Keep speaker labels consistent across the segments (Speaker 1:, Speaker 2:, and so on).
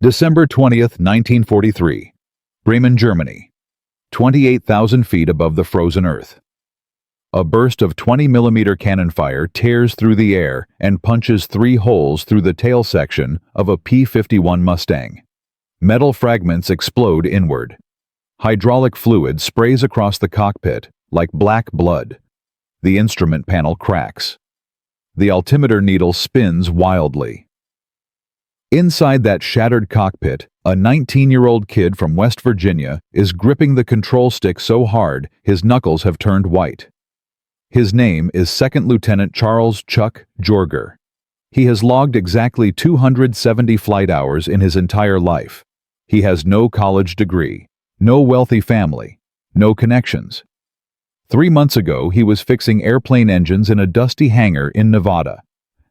Speaker 1: December 20th, 1943. Bremen, Germany. 28,000 feet above the frozen earth. A burst of 20-millimeter cannon fire tears through the air and punches 3 holes through the tail section of a P-51 Mustang. Metal fragments explode inward. Hydraulic fluid sprays across the cockpit like black blood. The instrument panel cracks. The altimeter needle spins wildly. Inside that shattered cockpit, a 19-year-old kid from West Virginia is gripping the control stick so hard his knuckles have turned white. His name is Second Lieutenant Charles Chuck Jorger. He has logged exactly 270 flight hours in his entire life. He has no college degree, no wealthy family, no connections. 3 months ago, he was fixing airplane engines in a dusty hangar in Nevada.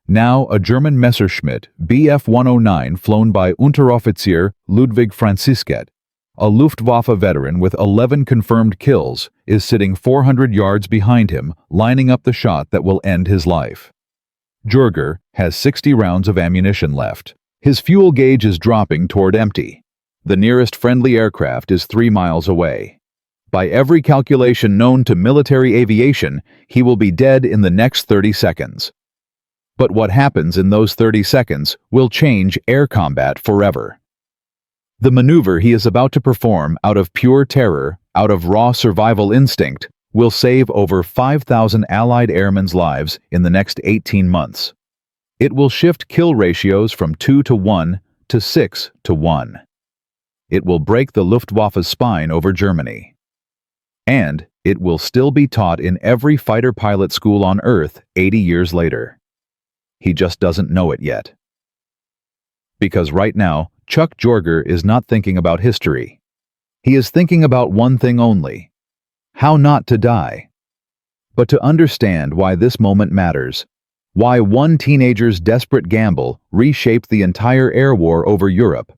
Speaker 1: Now, a German Messerschmitt Bf-109 flown by Unteroffizier Ludwig Franzisket, a Luftwaffe veteran with 11 confirmed kills, is sitting 400 yards behind him, lining up the shot that will end his life. Jorger has 60 rounds of ammunition left. His fuel gauge is dropping toward empty. The nearest friendly aircraft is 3 miles away. By every calculation known to military aviation, he will be dead in the next 30 seconds. But what happens in those 30 seconds will change air combat forever. The maneuver he is about to perform out of pure terror, out of raw survival instinct, will save over 5,000 Allied airmen's lives in the next 18 months. It will shift kill ratios from 2 to 1 to 6 to 1. It will break the Luftwaffe's spine over Germany. And it will still be taught in every fighter pilot school on Earth 80 years later. He just doesn't know it yet. Because right now, Chuck Jorger is not thinking about history. He is thinking about one thing only: how not to die. But to understand why this moment matters, why one teenager's desperate gamble reshaped the entire air war over Europe,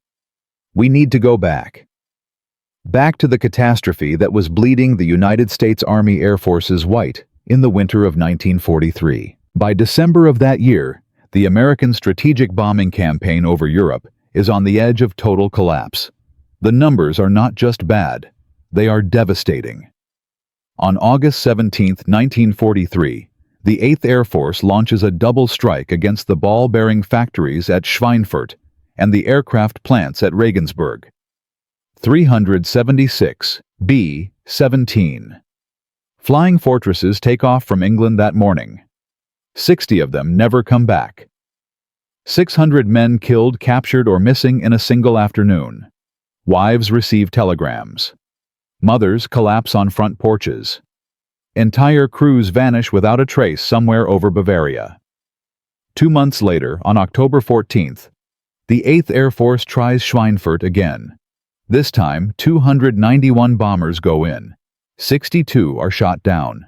Speaker 1: we need to go back. Back to the catastrophe that was bleeding the United States Army Air Forces white in the winter of 1943. By December of that year, the American strategic bombing campaign over Europe is on the edge of total collapse. The numbers are not just bad, they are devastating. On August 17, 1943, the 8th Air Force launches a double strike against the ball-bearing factories at Schweinfurt and the aircraft plants at Regensburg. 376 B-17 Flying Fortresses take off from England that morning. 60 of them never come back. 600 men killed, captured, or missing in a single afternoon. Wives receive telegrams. Mothers collapse on front porches. Entire crews vanish without a trace somewhere over Bavaria. 2 months later, on October 14th, the 8th Air Force tries Schweinfurt again. This time, 291 bombers go in. 62 are shot down.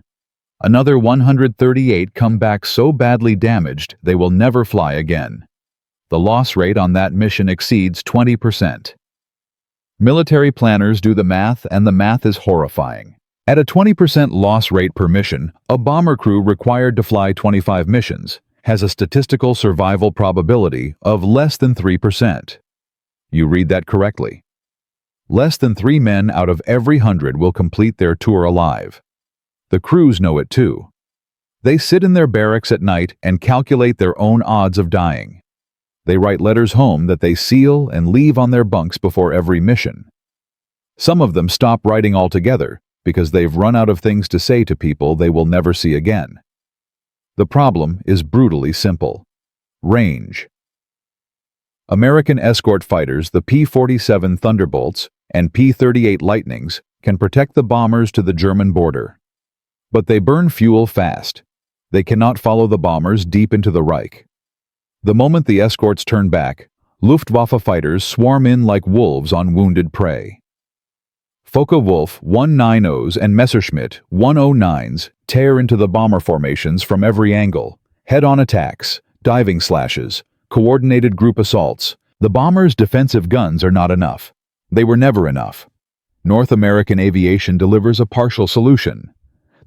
Speaker 1: Another 138 come back so badly damaged they will never fly again. The loss rate on that mission exceeds 20%. Military planners do the math, and the math is horrifying. At a 20% loss rate per mission, a bomber crew required to fly 25 missions has a statistical survival probability of less than 3%. You read that correctly. Less than 3 men out of every 100 will complete their tour alive. The crews know it too. They sit in their barracks at night and calculate their own odds of dying. They write letters home that they seal and leave on their bunks before every mission. Some of them stop writing altogether because they've run out of things to say to people they will never see again. The problem is brutally simple: range. American escort fighters, the P-47 Thunderbolts and P-38 Lightnings, can protect the bombers to the German border. But they burn fuel fast. They cannot follow the bombers deep into the Reich. The moment the escorts turn back, Luftwaffe fighters swarm in like wolves on wounded prey. Focke-Wulf 190s and Messerschmitt 109s tear into the bomber formations from every angle. Head-on attacks, diving slashes, coordinated group assaults. The bombers' defensive guns are not enough. They were never enough. North American aviation delivers a partial solution.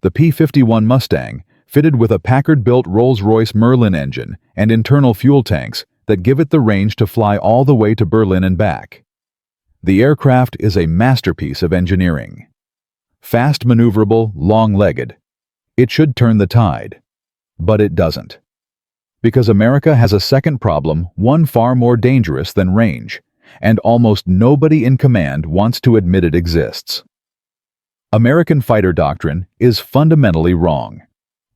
Speaker 1: The P-51 Mustang, fitted with a Packard-built Rolls-Royce Merlin engine and internal fuel tanks, that give it the range to fly all the way to Berlin and back. The aircraft is a masterpiece of engineering. Fast maneuverable, long-legged. It should turn the tide. But it doesn't. Because America has a second problem, one far more dangerous than range, and almost nobody in command wants to admit it exists. American fighter doctrine is fundamentally wrong.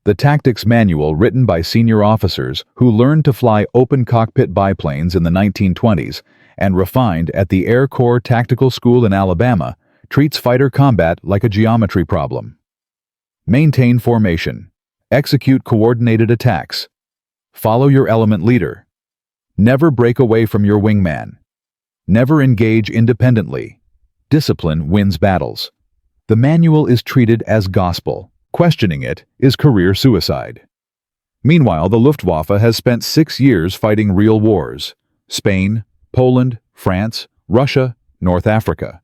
Speaker 1: The tactics manual written by senior officers who learned to fly open cockpit biplanes in the 1920s and refined at the Air Corps Tactical School in Alabama treats fighter combat like a geometry problem. Maintain formation. Execute coordinated attacks. Follow your element leader. Never break away from your wingman. Never engage independently. Discipline wins battles. The manual is treated as gospel. Questioning it is career suicide. Meanwhile, the Luftwaffe has spent 6 years fighting real wars: Spain, Poland, France, Russia, North Africa.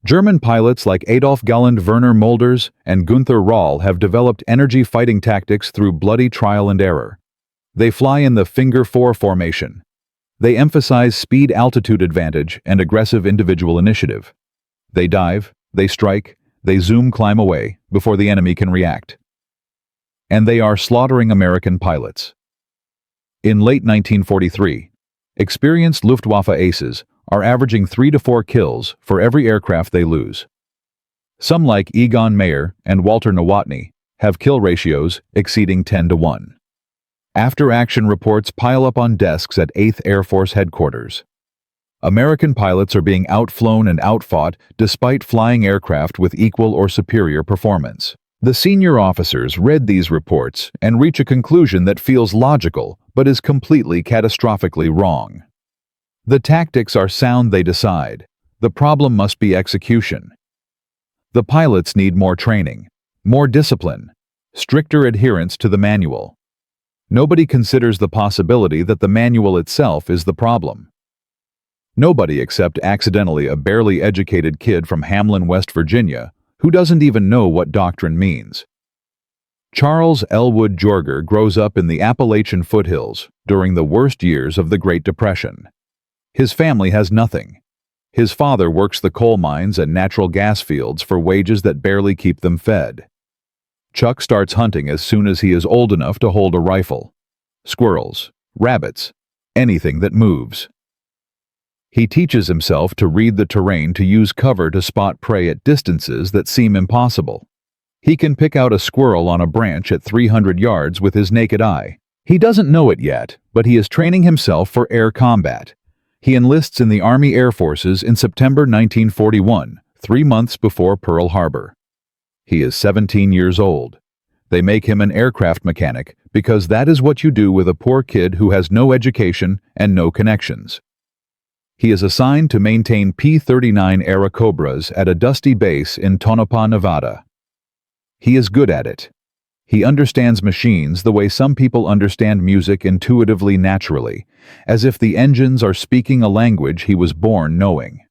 Speaker 1: German pilots like Adolf Galland, Werner Mulders, and Günther Rahl have developed energy fighting tactics through bloody trial and error. They fly in the Finger 4 formation. They emphasize speed-altitude advantage and aggressive individual initiative. They dive, they strike, they zoom climb away before the enemy can react. And they are slaughtering American pilots. In late 1943, experienced Luftwaffe aces are averaging 3 to 4 kills for every aircraft they lose. Some like Egon Mayer and Walter Nowotny have kill ratios exceeding 10 to 1. After-action reports pile up on desks at 8th Air Force Headquarters. American pilots are being outflown and outfought despite flying aircraft with equal or superior performance. The senior officers read these reports and reach a conclusion that feels logical but is completely catastrophically wrong. The tactics are sound, they decide. The problem must be execution. The pilots need more training, more discipline, stricter adherence to the manual. Nobody considers the possibility that the manual itself is the problem. Nobody except accidentally a barely educated kid from Hamlin, West Virginia, who doesn't even know what doctrine means. Charles Elwood Jorger grows up in the Appalachian foothills during the worst years of the Great Depression. His family has nothing. His father works the coal mines and natural gas fields for wages that barely keep them fed. Chuck starts hunting as soon as he is old enough to hold a rifle. Squirrels, rabbits, anything that moves. He teaches himself to read the terrain to use cover to spot prey at distances that seem impossible. He can pick out a squirrel on a branch at 300 yards with his naked eye. He doesn't know it yet, but he is training himself for air combat. He enlists in the Army Air Forces in September 1941, 3 months before Pearl Harbor. He is 17 years old. They make him an aircraft mechanic because that is what you do with a poor kid who has no education and no connections. He is assigned to maintain P-39 era Cobras at a dusty base in Tonopah, Nevada. He is good at it. He understands machines the way some people understand music intuitively, naturally, as if the engines are speaking a language he was born knowing.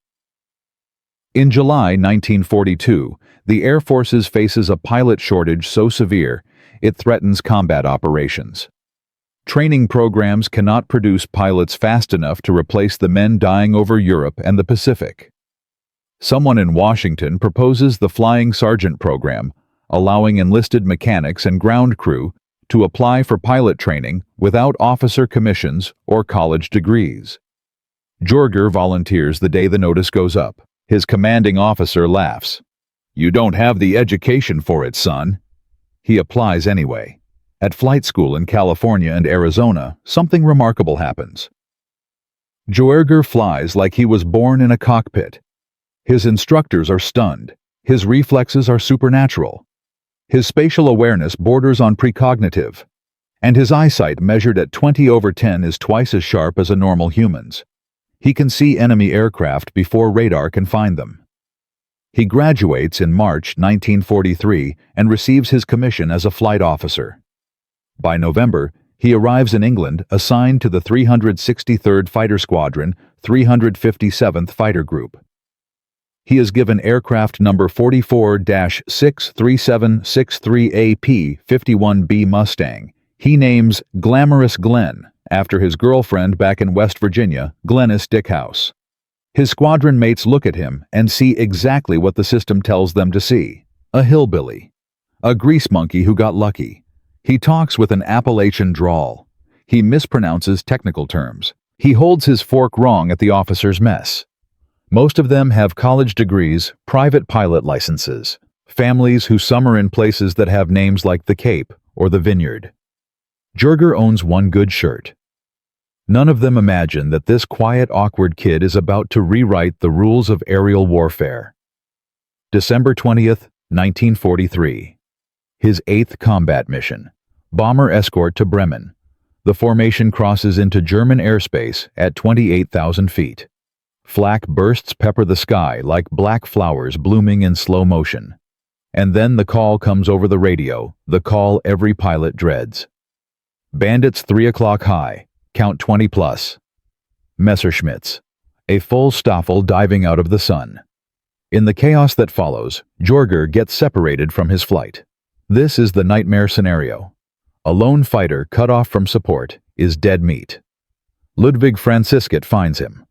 Speaker 1: In July 1942, the Air Forces faces a pilot shortage so severe it threatens combat operations. Training programs cannot produce pilots fast enough to replace the men dying over Europe and the Pacific. Someone in Washington proposes the Flying Sergeant program, allowing enlisted mechanics and ground crew to apply for pilot training without officer commissions or college degrees. Jorger volunteers the day the notice goes up. His commanding officer laughs. "You don't have the education for it, son." He applies anyway. At flight school in California and Arizona, something remarkable happens. Jorger flies like he was born in a cockpit. His instructors are stunned. His reflexes are supernatural. His spatial awareness borders on precognitive. And his eyesight measured at 20/10 is twice as sharp as a normal human's. He can see enemy aircraft before radar can find them. He graduates in March 1943 and receives his commission as a flight officer. By November, he arrives in England assigned to the 363rd Fighter Squadron, 357th Fighter Group. He is given aircraft number 44-63763AP 51B Mustang. He names Glamorous Glenn after his girlfriend back in West Virginia, Glennis Dickhouse. His squadron mates look at him and see exactly what the system tells them to see. A hillbilly. A grease monkey who got lucky. He talks with an Appalachian drawl. He mispronounces technical terms. He holds his fork wrong at the officer's mess. Most of them have college degrees, private pilot licenses, families who summer in places that have names like the Cape or the Vineyard. Jurger owns one good shirt. None of them imagine that this quiet, awkward kid is about to rewrite the rules of aerial warfare. December 20th, 1943. His 8th combat mission. Bomber escort to Bremen. The formation crosses into German airspace at 28,000 feet. Flak bursts pepper the sky like black flowers blooming in slow motion. And then the call comes over the radio, the call every pilot dreads. Bandits 3 o'clock high, count 20 plus. Messerschmitts, a full Staffel diving out of the sun. In the chaos that follows, Jurger gets separated from his flight. This is the nightmare scenario. A lone fighter cut off from support is dead meat. Ludwig Franzisket finds him.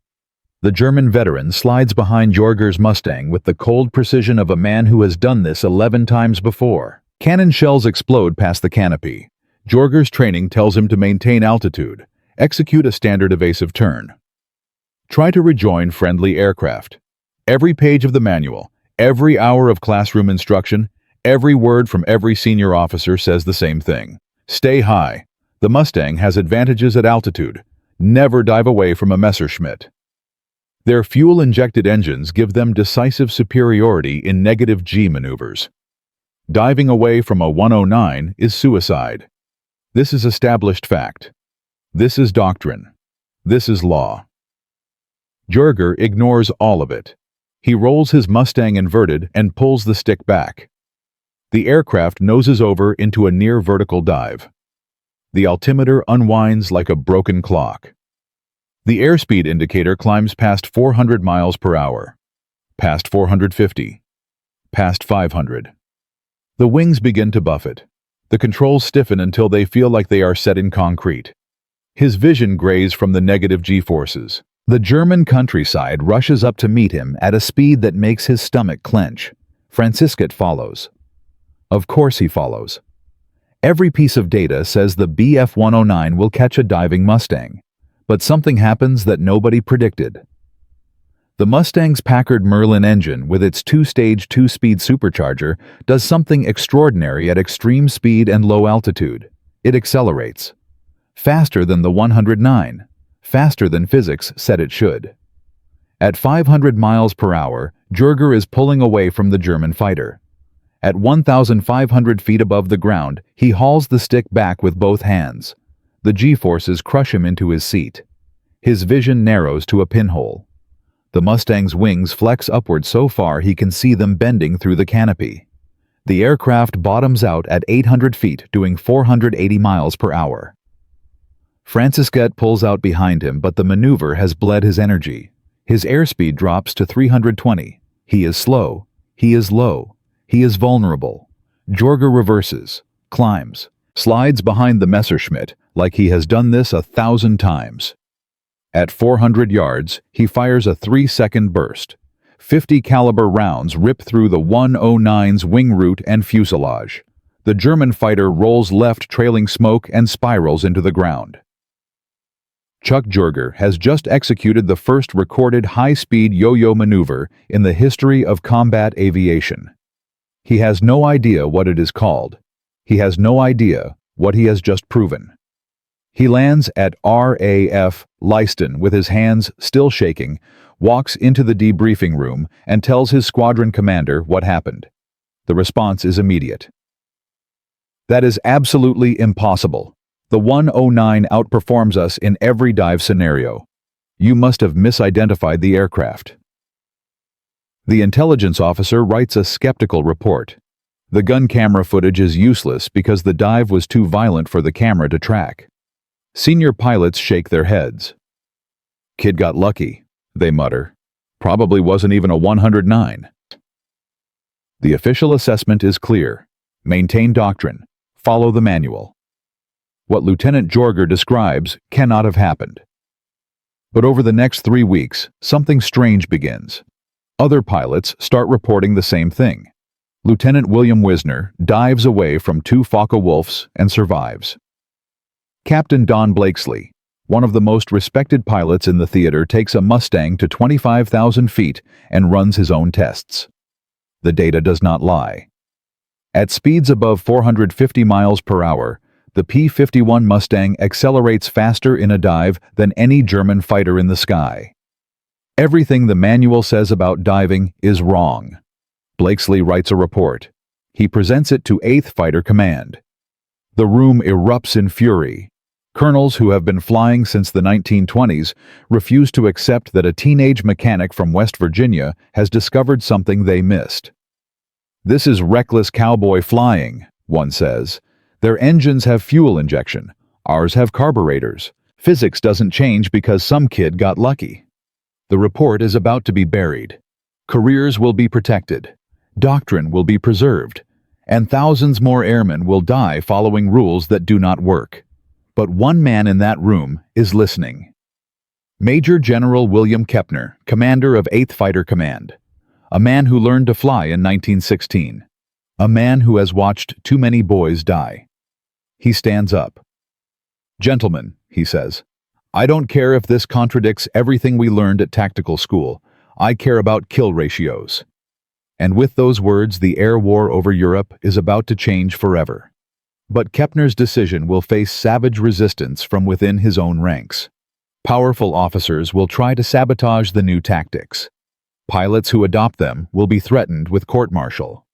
Speaker 1: The German veteran slides behind Jurger's Mustang with the cold precision of a man who has done this 11 times before. Cannon shells explode past the canopy. Jurger's training tells him to maintain altitude, execute a standard evasive turn. Try to rejoin friendly aircraft. Every page of the manual, every hour of classroom instruction, every word from every senior officer says the same thing. Stay high. The Mustang has advantages at altitude. Never dive away from a Messerschmitt. Their fuel-injected engines give them decisive superiority in negative G maneuvers. Diving away from a 109 is suicide. This is established fact. This is doctrine. This is law. Jurger ignores all of it. He rolls his Mustang inverted and pulls the stick back. The aircraft noses over into a near-vertical dive. The altimeter unwinds like a broken clock. The airspeed indicator climbs past 400 miles per hour, past 450, past 500. The wings begin to buffet. The controls stiffen until they feel like they are set in concrete. His vision grays from the negative G-forces. The German countryside rushes up to meet him at a speed that makes his stomach clench. Franzisket follows. Of course he follows. Every piece of data says the Bf-109 will catch a diving Mustang. But something happens that nobody predicted. The Mustang's Packard Merlin engine, with its two-stage, two-speed supercharger, does something extraordinary at extreme speed and low altitude. It accelerates. Faster than the 109. Faster than physics said it should. At 500 miles per hour, Jurger is pulling away from the German fighter. At 1,500 feet above the ground, he hauls the stick back with both hands. The G-forces crush him into his seat. His vision narrows to a pinhole. The Mustang's wings flex upward so far he can see them bending through the canopy. The aircraft bottoms out at 800 feet, doing 480 miles per hour. Franzisket pulls out behind him, but the maneuver has bled his energy. His airspeed drops to 320. He is slow. He is low. He is vulnerable. Jurger reverses, climbs, slides behind the Messerschmitt like he has done this 1,000 times. At 400 yards, he fires a 3-second burst. 50 caliber rounds rip through the 109's wing root and fuselage. The German fighter rolls left, trailing smoke, and spirals into the ground. Chuck Jurger has just executed the first recorded high-speed yo-yo maneuver in the history of combat aviation. He has no idea what it is called. He has no idea what he has just proven. He lands at RAF Leiston with his hands still shaking, walks into the debriefing room, and tells his squadron commander what happened. The response is immediate. That is absolutely impossible. The 109 outperforms us in every dive scenario. You must have misidentified the aircraft. The intelligence officer writes a skeptical report. The gun camera footage is useless because the dive was too violent for the camera to track. Senior pilots shake their heads. Kid got lucky, they mutter. Probably wasn't even a 109. The official assessment is clear. Maintain doctrine. Follow the manual. What Lieutenant Jorger describes cannot have happened. But over the next 3 weeks, something strange begins. Other pilots start reporting the same thing. Lieutenant William Wisner dives away from 2 Focke-Wulfs and survives. Captain Don Blakesley, one of the most respected pilots in the theater, takes a Mustang to 25,000 feet and runs his own tests. The data does not lie. At speeds above 450 miles per hour, the P-51 Mustang accelerates faster in a dive than any German fighter in the sky. Everything the manual says about diving is wrong. Blakesley writes a report. He presents it to 8th Fighter Command. The room erupts in fury. Colonels who have been flying since the 1920s refuse to accept that a teenage mechanic from West Virginia has discovered something they missed. "This is reckless cowboy flying," one says. "Their engines have fuel injection. Ours have carburetors. Physics doesn't change because some kid got lucky." The report is about to be buried. Careers will be protected. Doctrine will be preserved. And thousands more airmen will die following rules that do not work. But one man in that room is listening. Major General William Kepner, commander of 8th Fighter Command. A man who learned to fly in 1916. A man who has watched too many boys die. He stands up. "Gentlemen," he says, "I don't care if this contradicts everything we learned at tactical school. I care about kill ratios." And with those words, the air war over Europe is about to change forever. But Kepner's decision will face savage resistance from within his own ranks. Powerful officers will try to sabotage the new tactics. Pilots who adopt them will be threatened with court-martial.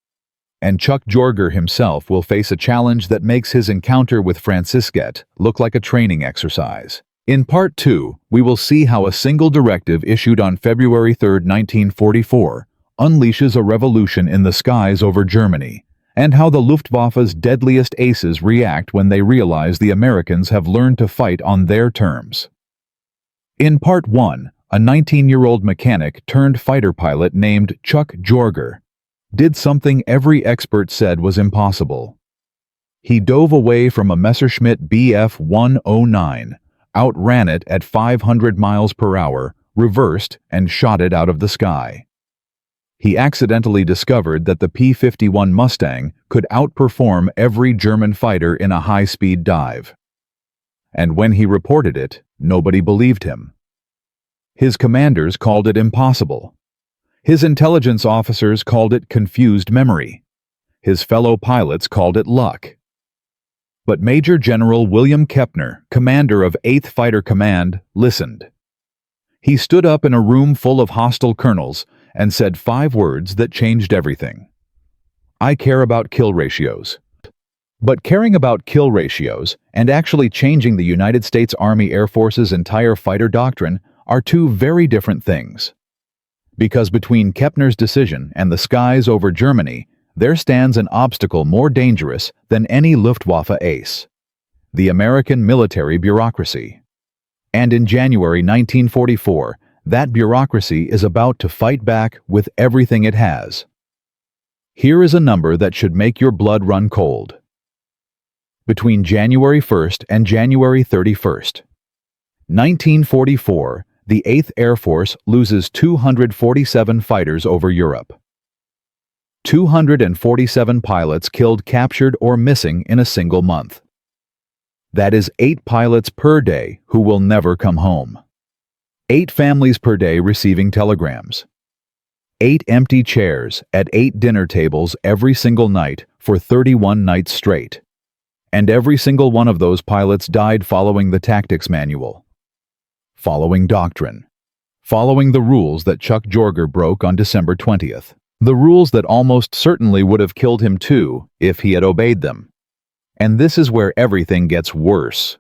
Speaker 1: And Chuck Jorger himself will face a challenge that makes his encounter with Francisquet look like a training exercise. In Part 2, we will see how a single directive issued on February 3, 1944, unleashes a revolution in the skies over Germany, and how the Luftwaffe's deadliest aces react when they realize the Americans have learned to fight on their terms. In Part 1, a 19-year-old mechanic turned fighter pilot named Chuck Jorger did something every expert said was impossible. He dove away from a Messerschmitt Bf 109, outran it at 500 miles per hour, reversed, and shot it out of the sky. He accidentally discovered that the P-51 Mustang could outperform every German fighter in a high-speed dive. And when he reported it, nobody believed him. His commanders called it impossible. His intelligence officers called it confused memory. His fellow pilots called it luck. But Major General William Kepner, commander of 8th Fighter Command, listened. He stood up in a room full of hostile colonels and said 5 words that changed everything. "I care about kill ratios." But caring about kill ratios and actually changing the United States Army Air Force's entire fighter doctrine are 2 very different things. Because between Kepner's decision and the skies over Germany, there stands an obstacle more dangerous than any Luftwaffe ace: the American military bureaucracy. And in January 1944, that bureaucracy is about to fight back with everything it has. Here is a number that should make your blood run cold. Between January 1st and January 31st, 1944, the 8th Air Force loses 247 fighters over Europe. 247 pilots killed, captured, or missing in a single month. That is 8 pilots per day who will never come home. 8 families per day receiving telegrams. 8 empty chairs at 8 dinner tables every single night for 31 nights straight. And every single one of those pilots died following the tactics manual. Following doctrine. Following the rules that Chuck Jorger broke on December 20th. The rules that almost certainly would have killed him too if he had obeyed them. And this is where everything gets worse.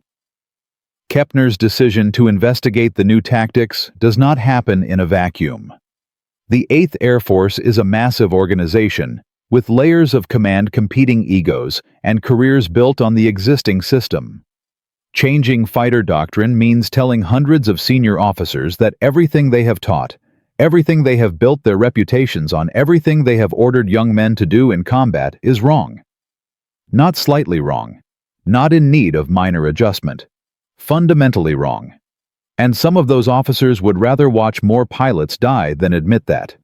Speaker 1: Kepner's decision to investigate the new tactics does not happen in a vacuum. The 8th Air Force is a massive organization with layers of command competing egos and careers built on the existing system. Changing fighter doctrine means telling hundreds of senior officers that everything they have taught, everything they have built their reputations on, everything they have ordered young men to do in combat is wrong. Not slightly wrong, not in need of minor adjustment. Fundamentally wrong. And some of those officers would rather watch more pilots die than admit that.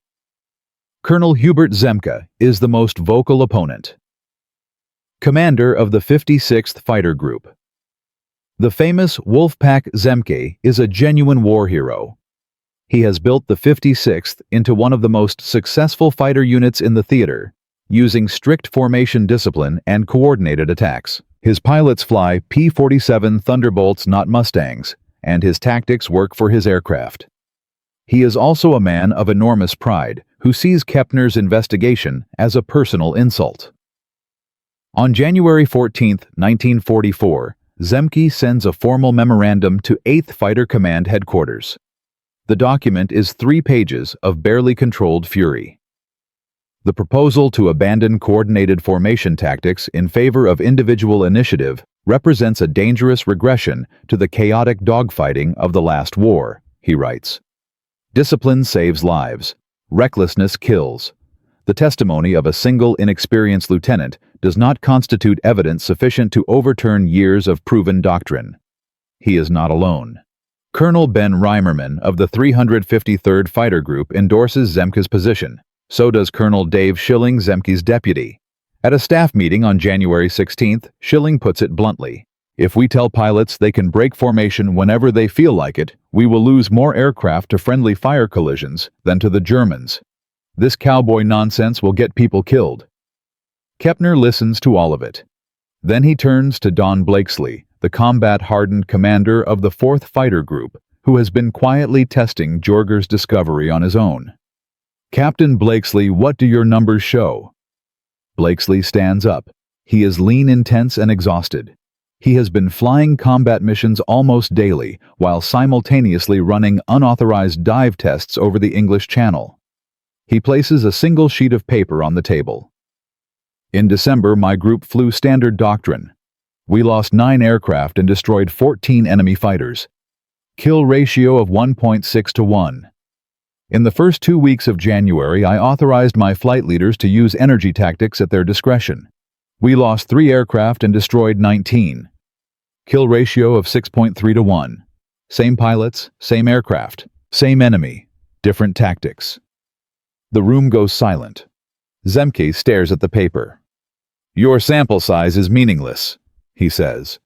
Speaker 1: Colonel Hubert Zemke is the most vocal opponent. Commander of the 56th Fighter Group. The famous Wolfpack Zemke is a genuine war hero. He has built the 56th into one of the most successful fighter units in the theater, using strict formation discipline and coordinated attacks. His pilots fly P-47 Thunderbolts, not Mustangs, and his tactics work for his aircraft. He is also a man of enormous pride who sees Kepner's investigation as a personal insult. On January 14, 1944, Zemke sends a formal memorandum to 8th Fighter Command Headquarters. The document is 3 pages of barely controlled fury. The proposal to abandon coordinated formation tactics in favor of individual initiative represents a dangerous regression to the chaotic dogfighting of the last war, he writes. Discipline saves lives. Recklessness kills. The testimony of a single inexperienced lieutenant does not constitute evidence sufficient to overturn years of proven doctrine. He is not alone. Colonel Ben Reimerman of the 353rd Fighter Group endorses Zemke's position. So does Colonel Dave Schilling, Zemke's deputy. At a staff meeting on January 16th, Schilling puts it bluntly. If we tell pilots they can break formation whenever they feel like it, we will lose more aircraft to friendly fire collisions than to the Germans. This cowboy nonsense will get people killed. Kepner listens to all of it. Then he turns to Don Blakesley, the combat-hardened commander of the 4th Fighter Group, who has been quietly testing Jorger's discovery on his own. Captain Blakesley, what do your numbers show? Blakesley stands up. He is lean, intense, and exhausted. He has been flying combat missions almost daily while simultaneously running unauthorized dive tests over the English Channel. He places a single sheet of paper on the table. In December, my group flew standard doctrine. We lost 9 aircraft and destroyed 14 enemy fighters. Kill ratio of 1.6 to 1. In the first 2 weeks of January, I authorized my flight leaders to use energy tactics at their discretion. We lost 3 aircraft and destroyed 19. Kill ratio of 6.3 to 1. Same pilots, same aircraft, same enemy, different tactics. The room goes silent. Zemke stares at the paper. Your sample size is meaningless, he says.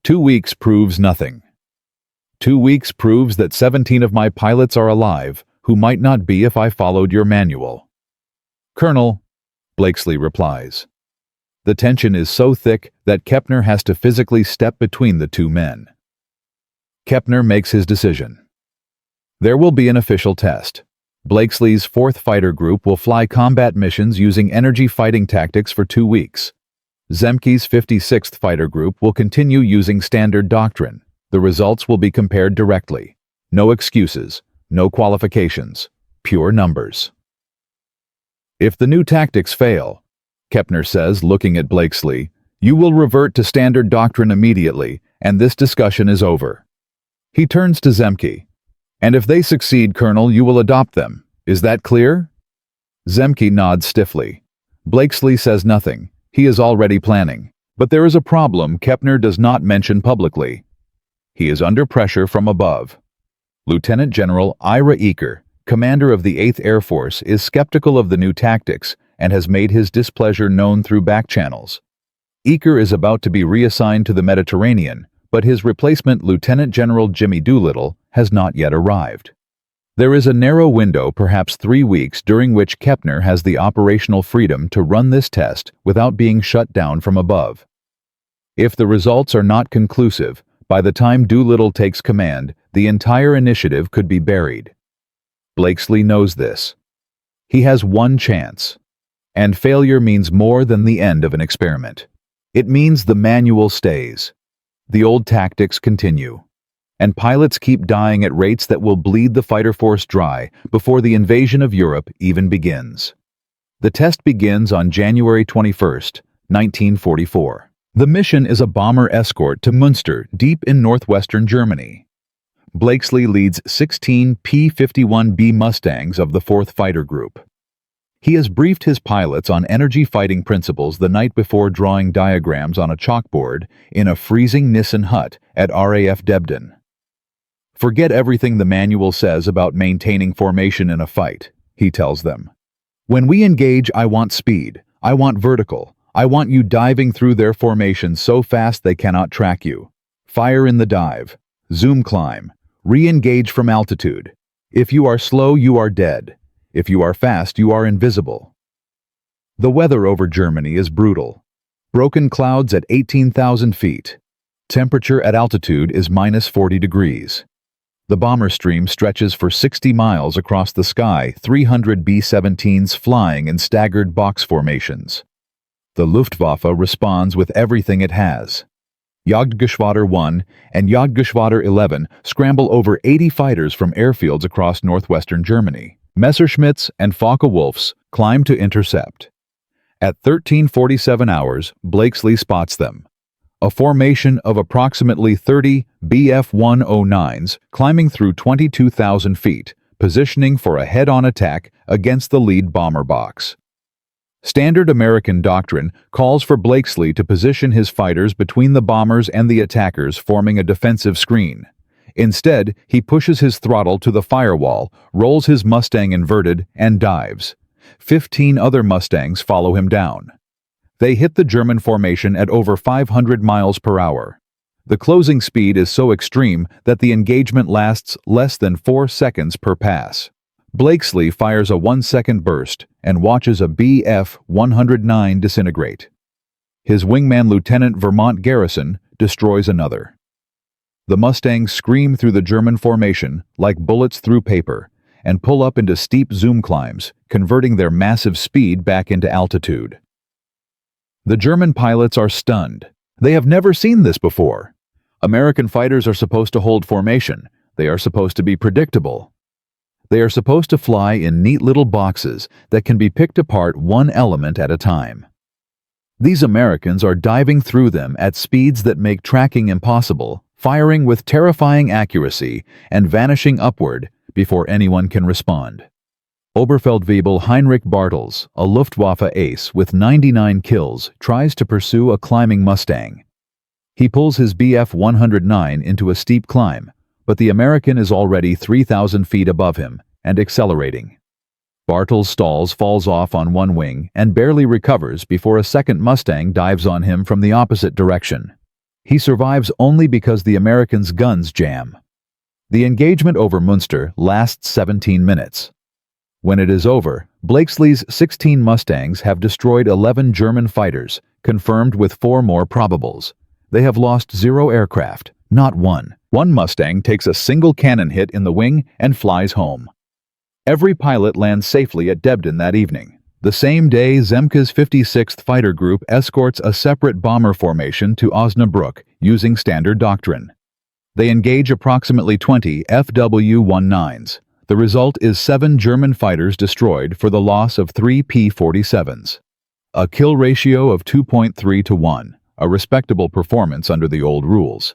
Speaker 1: 2 weeks proves nothing. 2 weeks proves that 17 of my pilots are alive, who might not be if I followed your manual. Colonel, Blakesley replies. The tension is so thick that Kepner has to physically step between the 2 men. Kepner makes his decision. There will be an official test. Blakesley's 4th Fighter Group will fly combat missions using energy fighting tactics for 2 weeks. Zemke's 56th Fighter Group will continue using standard doctrine. The results will be compared directly. No excuses. No qualifications, pure numbers. If the new tactics fail, Kepner says, looking at Blakesley, you will revert to standard doctrine immediately, and this discussion is over. He turns to Zemke. And if they succeed, Colonel, you will adopt them. Is that clear? Zemke nods stiffly. Blakesley says nothing. He is already planning. But there is a problem Kepner does not mention publicly. He is under pressure from above. Lieutenant General Ira Eaker, commander of the 8th Air Force, is skeptical of the new tactics and has made his displeasure known through back channels. Eaker is about to be reassigned to the Mediterranean, but his replacement, Lieutenant General Jimmy Doolittle, has not yet arrived. There is a narrow window, perhaps 3 weeks, during which Kepner has the operational freedom to run this test without being shut down from above. If the results are not conclusive, by the time Doolittle takes command, the entire initiative could be buried. Blakesley knows this. He has one chance. And failure means more than the end of an experiment. It means the manual stays. The old tactics continue. And pilots keep dying at rates that will bleed the fighter force dry before the invasion of Europe even begins. The test begins on January 21st, 1944. The mission is a bomber escort to Münster, deep in northwestern Germany. Blakesley leads 16 P-51B Mustangs of the 4th Fighter Group. He has briefed his pilots on energy fighting principles the night before drawing diagrams on a chalkboard in a freezing Nissen hut at RAF Debden. Forget everything the manual says about maintaining formation in a fight, he tells them. When we engage, I want speed. I want vertical. I want you diving through their formation so fast they cannot track you. Fire in the dive. Zoom climb. Re-engage from altitude. If you are slow, you are dead. If you are fast, you are invisible. The weather over Germany is brutal. Broken clouds at 18,000 feet. Temperature at altitude is -40 degrees. The bomber stream stretches for 60 miles across the sky, 300 B-17s flying in staggered box formations. The Luftwaffe responds with everything it has. Jagdgeschwader 1 and Jagdgeschwader 11 scramble over 80 fighters from airfields across northwestern Germany. Messerschmitts and Focke-Wulfs climb to intercept. At 13:47 hours, Blakesley spots them. A formation of approximately 30 Bf-109s climbing through 22,000 feet, positioning for a head-on attack against the lead bomber box. Standard American doctrine calls for Blakesley to position his fighters between the bombers and the attackers, forming a defensive screen. Instead, he pushes his throttle to the firewall, rolls his Mustang inverted, and dives. 15 other Mustangs follow him down. They hit the German formation at over 500 miles per hour. The closing speed is so extreme that the engagement lasts less than 4 seconds per pass. Blakesley fires a 1-second burst and watches a Bf-109 disintegrate. His wingman Lieutenant Vermont Garrison destroys another. The Mustangs scream through the German formation like bullets through paper and pull up into steep zoom climbs, converting their massive speed back into altitude. The German pilots are stunned. They have never seen this before. American fighters are supposed to hold formation. They are supposed to be predictable. They are supposed to fly in neat little boxes that can be picked apart one element at a time. These Americans are diving through them at speeds that make tracking impossible, firing with terrifying accuracy and vanishing upward before anyone can respond. Oberfeldwebel Heinrich Bartels, a Luftwaffe ace with 99 kills, tries to pursue a climbing Mustang. He pulls his Bf-109 into a steep climb, but the American is already 3,000 feet above him and accelerating. Bartels stalls, falls off on one wing, and barely recovers before a second Mustang dives on him from the opposite direction. He survives only because the American's guns jam. The engagement over Münster lasts 17 minutes. When it is over, Blakesley's 16 Mustangs have destroyed 11 German fighters, confirmed with 4 more probables. They have lost 0 aircraft, not one. One Mustang takes a single cannon hit in the wing and flies home. Every pilot lands safely at Debden that evening. The same day, Zemke's 56th Fighter Group escorts a separate bomber formation to Osnabrück using standard doctrine. They engage approximately 20 FW-19s. The result is 7 German fighters destroyed for the loss of 3 P-47s. A kill ratio of 2.3 to 1, a respectable performance under the old rules.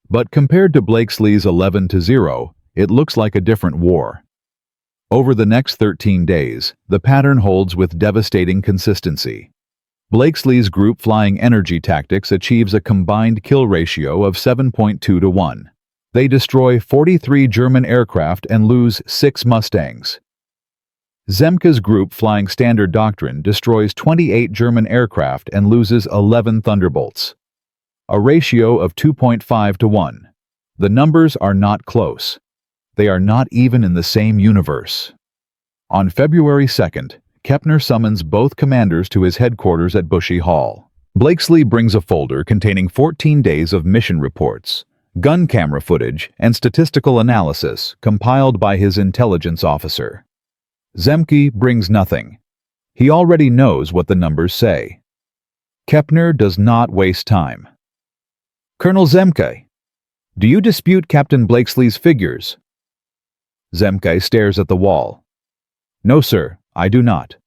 Speaker 1: But compared to Blakesley's 11 to 0, it looks like a different war. Over the next 13 days, the pattern holds with devastating consistency. Blakesley's group flying energy tactics achieves a combined kill ratio of 7.2 to 1. They destroy 43 German aircraft and lose 6 Mustangs. Zemke's group flying standard doctrine destroys 28 German aircraft and loses 11 Thunderbolts. A ratio of 2.5 to 1. The numbers are not close. They are not even in the same universe. On February 2nd, Kepner summons both commanders to his headquarters at Bushy Hall. Blakesley brings a folder containing 14 days of mission reports, gun camera footage, and statistical analysis compiled by his intelligence officer. Zemke brings nothing. He already knows what the numbers say. Kepner does not waste time. Colonel Zemke, do you dispute Captain Blakesley's figures? Zemke stares at the wall. No, sir, I do not.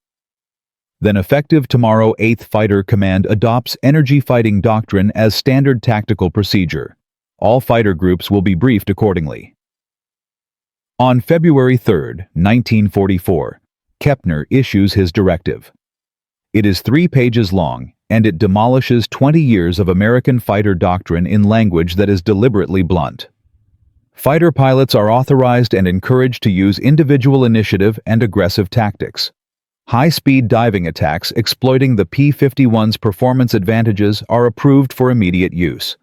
Speaker 1: Then effective tomorrow, 8th Fighter Command adopts energy fighting doctrine as standard tactical procedure. All fighter groups will be briefed accordingly. On February 3, 1944, Kepner issues his directive. It is 3 pages long, and it demolishes 20 years of American fighter doctrine in language that is deliberately blunt. Fighter pilots are authorized and encouraged to use individual initiative and aggressive tactics. High-speed diving attacks exploiting the P-51's performance advantages are approved for immediate use.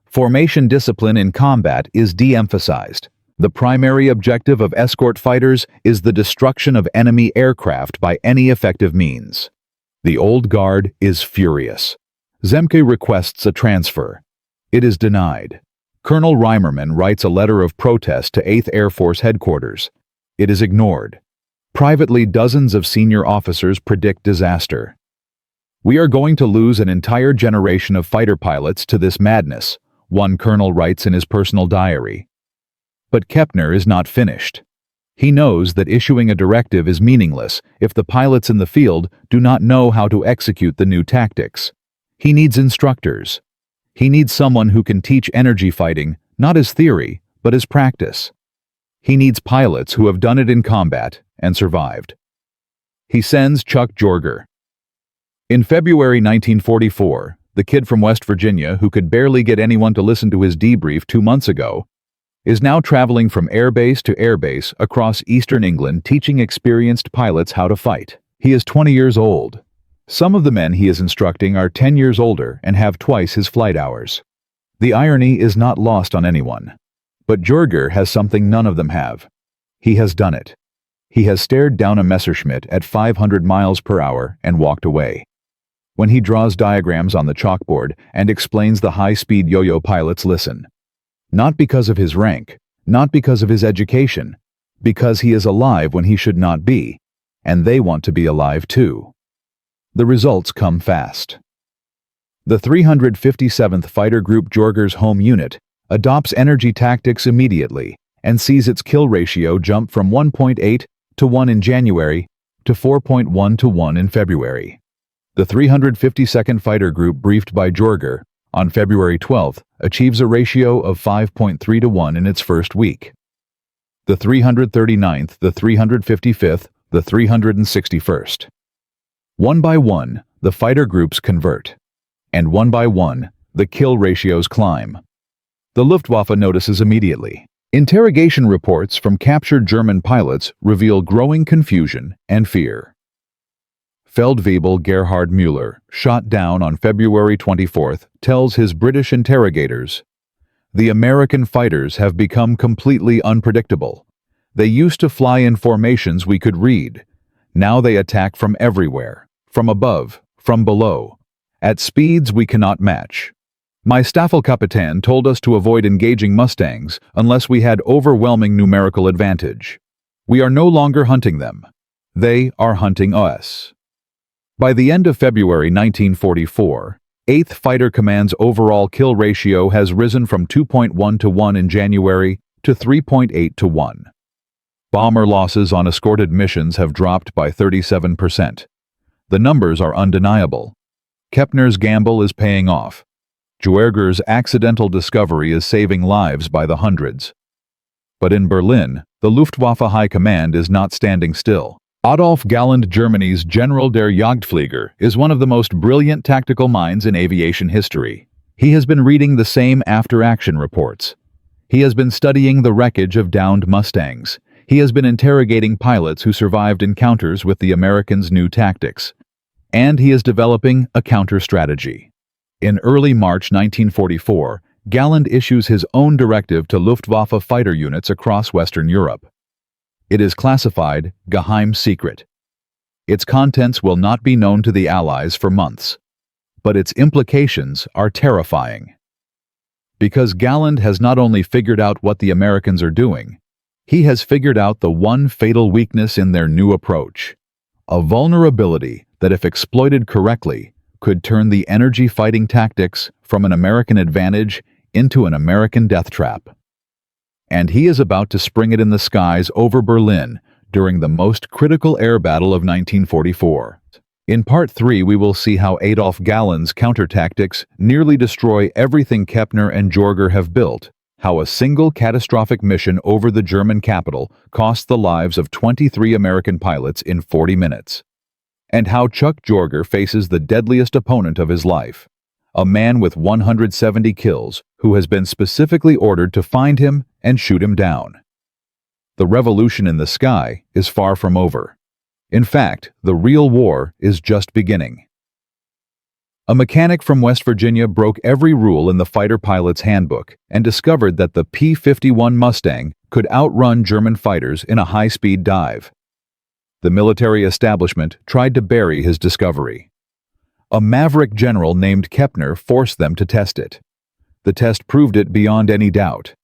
Speaker 1: Formation discipline in combat is de-emphasized. The primary objective of escort fighters is the destruction of enemy aircraft by any effective means. The old guard is furious. Zemke requests a transfer. It is denied. Colonel Reimerman writes a letter of protest to 8th Air Force headquarters. It is ignored. Privately, dozens of senior officers predict disaster. "We are going to lose an entire generation of fighter pilots to this madness," one colonel writes in his personal diary. But Kepner is not finished. He knows that issuing a directive is meaningless if the pilots in the field do not know how to execute the new tactics. He needs instructors. He needs someone who can teach energy fighting, not as theory, but as practice. He needs pilots who have done it in combat and survived. He sends Chuck Jorger. In February 1944, the kid from West Virginia who could barely get anyone to listen to his debrief 2 months ago, is now traveling from airbase to airbase across eastern England teaching experienced pilots how to fight. He is 20 years old. Some of the men he is instructing are 10 years older and have twice his flight hours. The irony is not lost on anyone. But Jorger has something none of them have. He has done it. He has stared down a Messerschmitt at 500 miles per hour and walked away. When he draws diagrams on the chalkboard and explains the high-speed yo-yo pilots listen. Not because of his rank, not because of his education, because he is alive when he should not be, and they want to be alive too. The results come fast. The 357th Fighter Group Jorger's home unit adopts energy tactics immediately and sees its kill ratio jump from 1.8 to 1 in January to 4.1 to 1 in February. The 352nd Fighter Group, briefed by Jorger, on February 12th, achieves a ratio of 5.3 to 1 in its first week. The 339th, the 355th, the 361st. One by one, the fighter groups convert. And one by one, the kill ratios climb. The Luftwaffe notices immediately. Interrogation reports from captured German pilots reveal growing confusion and fear. Feldwebel Gerhard Müller, shot down on February 24th, tells his British interrogators, "The American fighters have become completely unpredictable. They used to fly in formations we could read. Now they attack from everywhere, from above, from below, at speeds we cannot match. My Staffelkapitän told us to avoid engaging Mustangs unless we had overwhelming numerical advantage. We are no longer hunting them. They are hunting us." By the end of February 1944, 8th Fighter Command's overall kill ratio has risen from 2.1 to 1 in January to 3.8 to 1. Bomber losses on escorted missions have dropped by 37%. The numbers are undeniable. Kepner's gamble is paying off. Jorger's accidental discovery is saving lives by the hundreds. But in Berlin, the Luftwaffe High Command is not standing still. Adolf Galland, Germany's General der Jagdflieger, is one of the most brilliant tactical minds in aviation history. He has been reading the same after-action reports. He has been studying the wreckage of downed Mustangs. He has been interrogating pilots who survived encounters with the Americans' new tactics. And he is developing a counter-strategy. In early March 1944, Galland issues his own directive to Luftwaffe fighter units across Western Europe. It is classified Geheim Secret. Its contents will not be known to the Allies for months, but its implications are terrifying. Because Galland has not only figured out what the Americans are doing, he has figured out the one fatal weakness in their new approach, a vulnerability that, if exploited correctly, could turn the energy fighting tactics from an American advantage into an American death trap. And he is about to spring it in the skies over Berlin during the most critical air battle of 1944. In Part 3, we will see how Adolf Galland's counter-tactics nearly destroy everything Kepner and Jorger have built how a single catastrophic mission over the German capital cost the lives of 23 American pilots in 40 minutes. And how Chuck Jorger faces the deadliest opponent of his life, a man with 170 kills who has been specifically ordered to find him and shoot him down. The revolution in the sky is far from over. In fact, the real war is just beginning. A mechanic from West Virginia broke every rule in the fighter pilot's handbook and discovered that the P-51 Mustang could outrun German fighters in a high-speed dive. The military establishment tried to bury his discovery. A maverick general named Kepner forced them to test it. The test proved it beyond any doubt.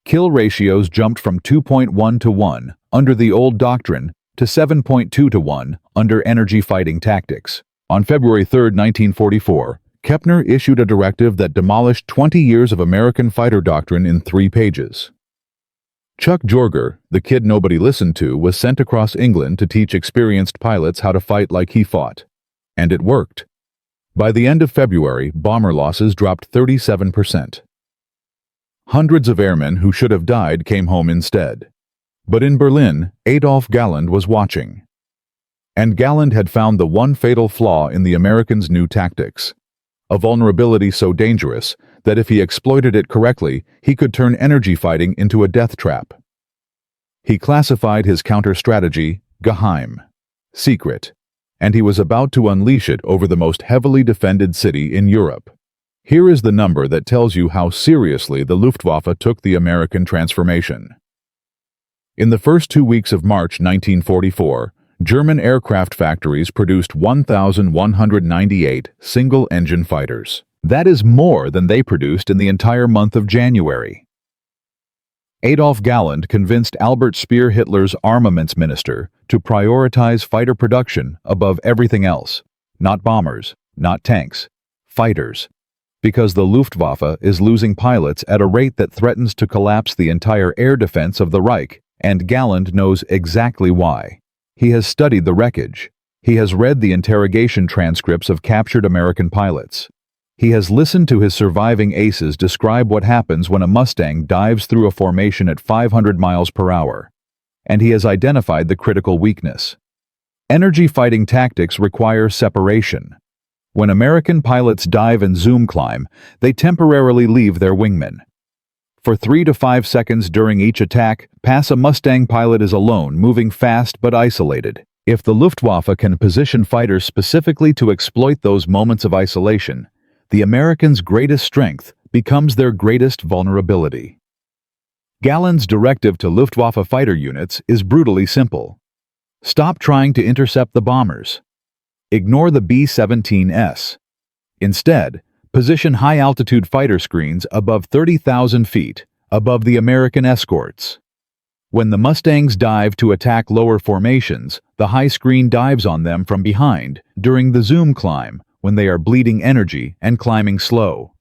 Speaker 1: Kill ratios jumped from 2.1 to 1 under the old doctrine to 7.2 to 1 under energy fighting tactics. On February 3, 1944, Kepner issued a directive that demolished 20 years of American fighter doctrine in 3 pages. Chuck Jorger, the kid nobody listened to, was sent across England to teach experienced pilots how to fight like he fought. And it worked. By the end of February, bomber losses dropped 37%. Hundreds of airmen who should have died came home instead. But in Berlin, Adolf Galland was watching. And Galland had found the one fatal flaw in the Americans' new tactics. A vulnerability so dangerous that if he exploited it correctly, he could turn energy fighting into a death trap. He classified his counter-strategy Geheim, secret, and he was about to unleash it over the most heavily defended city in Europe. Here is the number that tells you how seriously the Luftwaffe took the American transformation. In the first 2 weeks of March 1944, German aircraft factories produced 1,198 single-engine fighters. That is more than they produced in the entire month of January. Adolf Galland convinced Albert Speer, Hitler's armaments minister, to prioritize fighter production above everything else. Not bombers, not tanks, fighters. Because the Luftwaffe is losing pilots at a rate that threatens to collapse the entire air defense of the Reich, and Galland knows exactly why. He has studied the wreckage. He has read the interrogation transcripts of captured American pilots. He has listened to his surviving aces describe what happens when a Mustang dives through a formation at 500 miles per hour. And he has identified the critical weakness. Energy fighting tactics require separation. When American pilots dive and zoom climb, they temporarily leave their wingmen. For 3 to 5 seconds during each attack, a Mustang pilot is alone, moving fast but isolated. If the Luftwaffe can position fighters specifically to exploit those moments of isolation, the Americans' greatest strength becomes their greatest vulnerability. Galland's directive to Luftwaffe fighter units is brutally simple. Stop trying to intercept the bombers. Ignore the B-17S. Instead, position high-altitude fighter screens above 30,000 feet, above the American escorts. When the Mustangs dive to attack lower formations, the high screen dives on them from behind during the zoom climb when they are bleeding energy and climbing slow.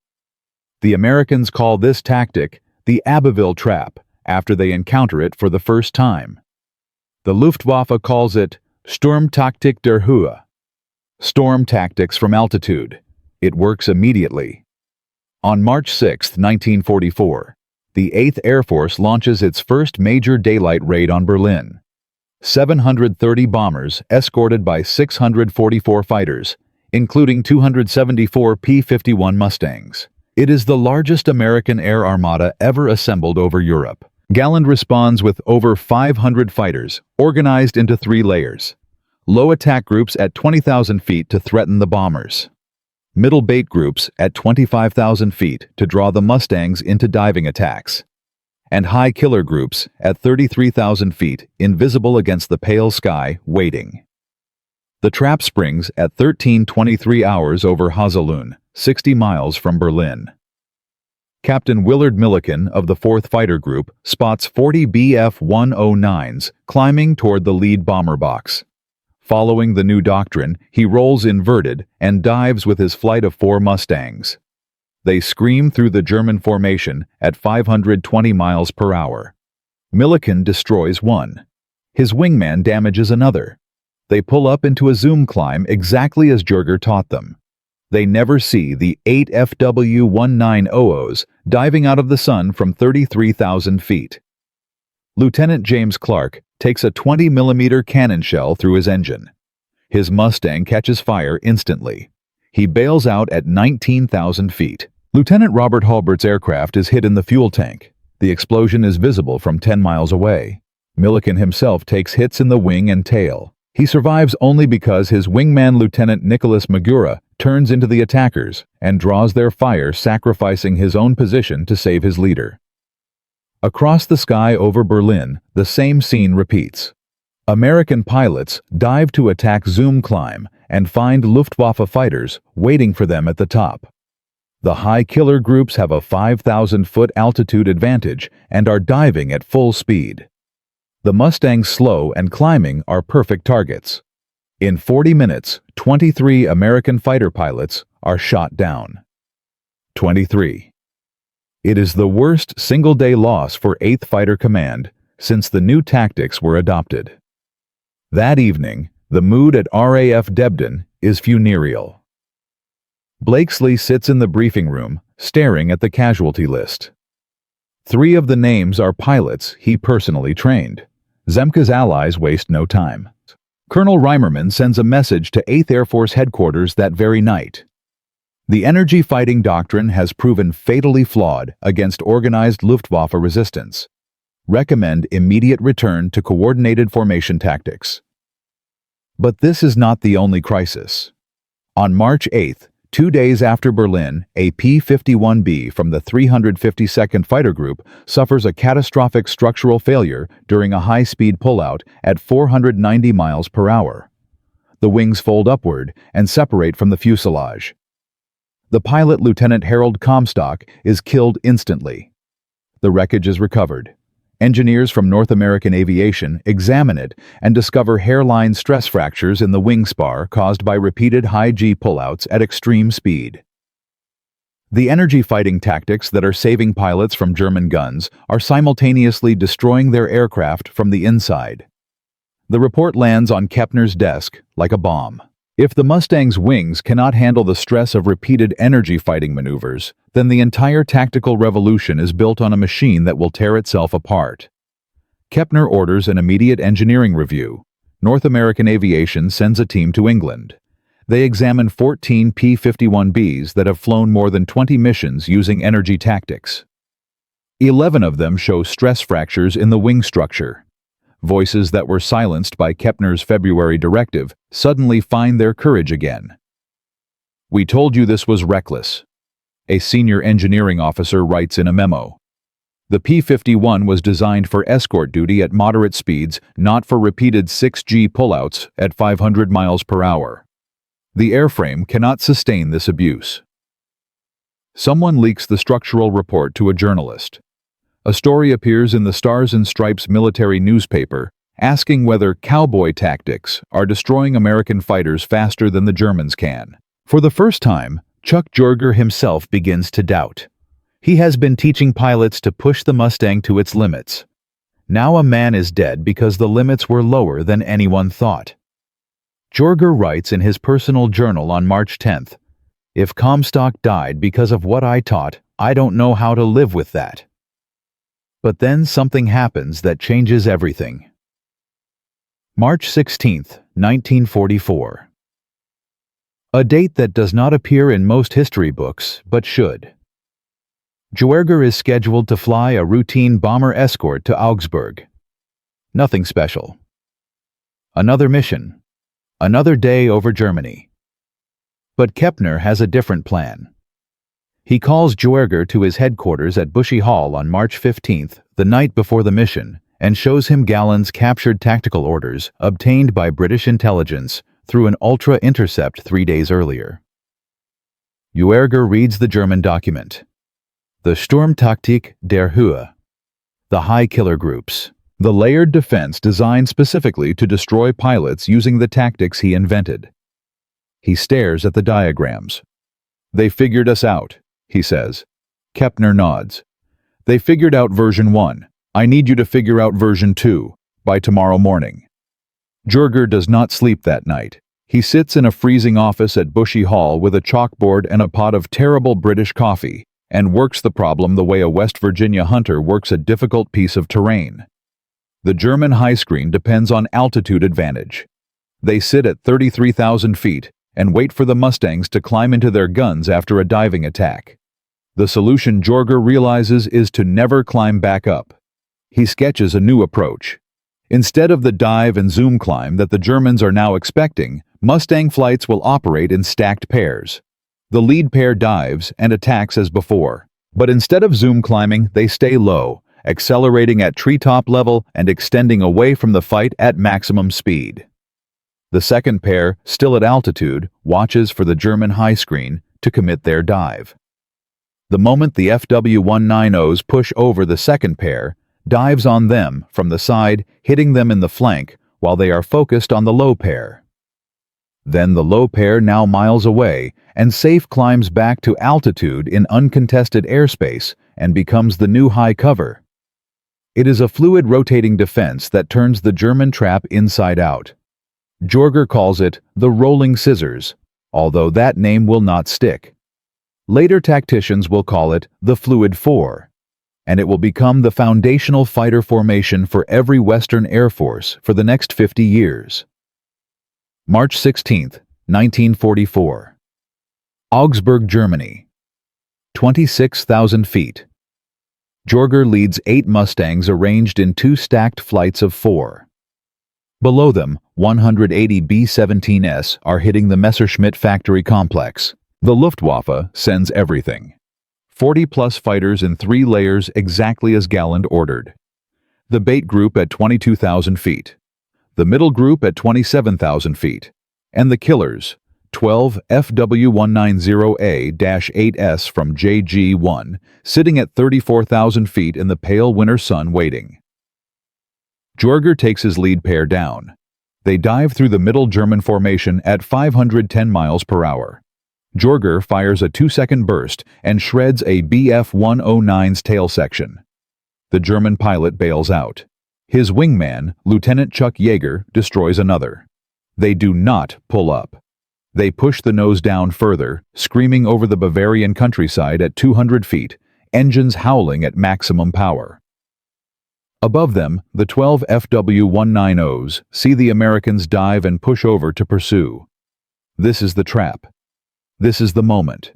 Speaker 1: The Americans call this tactic the Abbeville trap after they encounter it for the first time. The Luftwaffe calls it Sturmtaktik der Höhe, storm tactics from altitude. It works immediately. On March 6, 1944, the 8th Air Force launches its first major daylight raid on Berlin. 730 bombers escorted by 644 fighters, including 274 P-51 Mustangs. It is the largest American air armada ever assembled over Europe. Galland responds with over 500 fighters, organized into 3 layers. Low attack groups at 20,000 feet to threaten the bombers. Middle bait groups at 25,000 feet to draw the Mustangs into diving attacks. And high killer groups at 33,000 feet, invisible against the pale sky, waiting. The trap springs at 13:23 hours over Haselünne, 60 miles from Berlin. Captain Willard Milliken of the 4th Fighter Group spots 40 Bf-109s climbing toward the lead bomber box. Following the new doctrine, he rolls inverted and dives with his flight of 4 Mustangs. They scream through the German formation at 520 miles per hour. Milliken destroys one. His wingman damages another. They pull up into a zoom climb exactly as Jorger taught them. They never see the 8 FW-1900s diving out of the sun from 33,000 feet. Lieutenant James Clark takes a 20-millimeter cannon shell through his engine. His Mustang catches fire instantly. He bails out at 19,000 feet. Lieutenant Robert Hulbert's aircraft is hit in the fuel tank. The explosion is visible from 10 miles away. Milliken himself takes hits in the wing and tail. He survives only because his wingman Lieutenant Nicholas Magura turns into the attackers and draws their fire, sacrificing his own position to save his leader. Across the sky over Berlin, the same scene repeats. American pilots dive to attack Zoom climb and find Luftwaffe fighters waiting for them at the top. The high killer groups have a 5,000-foot altitude advantage and are diving at full speed. The Mustang's slow and climbing are perfect targets. In 40 minutes, 23 American fighter pilots are shot down. 23. It is the worst single-day loss for 8th Fighter Command since the new tactics were adopted. That evening, the mood at RAF Debden is funereal. Blakesley sits in the briefing room, staring at the casualty list. 3 of the names are pilots he personally trained. Zemke's allies waste no time. Colonel Reimerman sends a message to 8th Air Force headquarters that very night. The energy fighting doctrine has proven fatally flawed against organized Luftwaffe resistance. Recommend immediate return to coordinated formation tactics. But this is not the only crisis. On March 8th, 2 days after Berlin, a P-51B from the 352nd Fighter Group suffers a catastrophic structural failure during a high-speed pullout at 490 miles per hour. The wings fold upward and separate from the fuselage. The pilot, Lieutenant Harold Comstock, is killed instantly. The wreckage is recovered. Engineers from North American Aviation examine it and discover hairline stress fractures in the wing spar caused by repeated high-G pullouts at extreme speed. The energy fighting tactics that are saving pilots from German guns are simultaneously destroying their aircraft from the inside. The report lands on Kepner's desk like a bomb. If the Mustang's wings cannot handle the stress of repeated energy fighting maneuvers, then the entire tactical revolution is built on a machine that will tear itself apart. Kepner orders an immediate engineering review. North American Aviation sends a team to England. They examine 14 P-51Bs that have flown more than 20 missions using energy tactics. 11 of them show stress fractures in the wing structure. Voices that were silenced by Kepner's February directive suddenly find their courage again. "We told you this was reckless," a senior engineering officer writes in a memo. The P-51 was designed for escort duty at moderate speeds, not for repeated 6G pullouts at 500 miles per hour. The airframe cannot sustain this abuse. Someone leaks the structural report to a journalist. A story appears in the Stars and Stripes military newspaper asking whether cowboy tactics are destroying American fighters faster than the Germans can. For the first time, Chuck Jorger himself begins to doubt. He has been teaching pilots to push the Mustang to its limits. Now a man is dead because the limits were lower than anyone thought. Jorger writes in his personal journal on March 10th, "If Comstock died because of what I taught, I don't know how to live with that." But then something happens that changes everything. March 16th, 1944. A date that does not appear in most history books, but should. Jorger is scheduled to fly a routine bomber escort to Augsburg. Nothing special. Another mission. Another day over Germany. But Kepner has a different plan. He calls Jorger to his headquarters at Bushy Hall on March 15th, the night before the mission, and shows him Gallen's captured tactical orders obtained by British intelligence through an Ultra intercept 3 days earlier. Jorger reads the German document. The Sturmtaktik der Höhe. The high killer groups. The layered defense designed specifically to destroy pilots using the tactics he invented. He stares at the diagrams. "They figured us out," he says. Kepner nods. "They figured out version 1. I need you to figure out version 2 by tomorrow morning." Jorger does not sleep that night. He sits in a freezing office at Bushy Hall with a chalkboard and a pot of terrible British coffee, and works the problem the way a West Virginia hunter works a difficult piece of terrain. The German high screen depends on altitude advantage. They sit at 33,000 feet and wait for the Mustangs to climb into their guns after a diving attack. The solution Jorger realizes is to never climb back up. He sketches a new approach. Instead of the dive and zoom climb that the Germans are now expecting, Mustang flights will operate in stacked pairs. The lead pair dives and attacks as before, but instead of zoom climbing, they stay low, accelerating at treetop level and extending away from the fight at maximum speed. The second pair, still at altitude, watches for the German high screen to commit their dive. The moment the FW-190s push over the second pair, dives on them from the side, hitting them in the flank while they are focused on the low pair. Then the low pair, now miles away, and safe, climbs back to altitude in uncontested airspace and becomes the new high cover. It is a fluid rotating defense that turns the German trap inside out. Jorger calls it the rolling scissors, although that name will not stick. Later tacticians will call it the fluid four, and it will become the foundational fighter formation for every Western Air Force for the next 50 years. March 16, 1944. Augsburg, Germany. 26,000 feet. Jorger leads 8 Mustangs arranged in 2 stacked flights of 4. Below them, 180 B-17s are hitting the Messerschmitt factory complex. The Luftwaffe sends everything. 40-plus fighters in 3 layers exactly as Galland ordered. The bait group at 22,000 feet. The middle group at 27,000 feet. And the killers, 12 FW-190A-8s from JG-1, sitting at 34,000 feet in the pale winter sun waiting. Jorger takes his lead pair down. They dive through the middle German formation at 510 miles per hour. Jorger fires a 2-second burst and shreds a Bf-109's tail section. The German pilot bails out. His wingman, Lieutenant Chuck Yeager, destroys another. They do not pull up. They push the nose down further, screaming over the Bavarian countryside at 200 feet, engines howling at maximum power. Above them, the 12 FW-190s see the Americans dive and push over to pursue. This is the trap. This is the moment.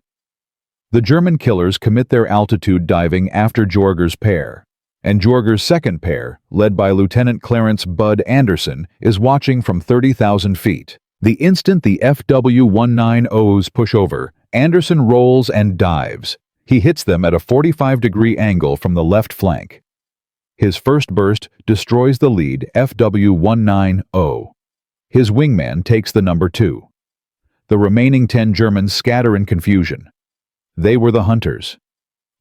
Speaker 1: The German killers commit their altitude diving after Jorger's pair, and Jorger's second pair, led by Lieutenant Clarence Bud Anderson, is watching from 30,000 feet. The instant the FW-190s push over, Anderson rolls and dives. He hits them at a 45-degree angle from the left flank. His first burst destroys the lead FW-190. His wingman takes the number 2. The remaining 10 Germans scatter in confusion. They were the hunters.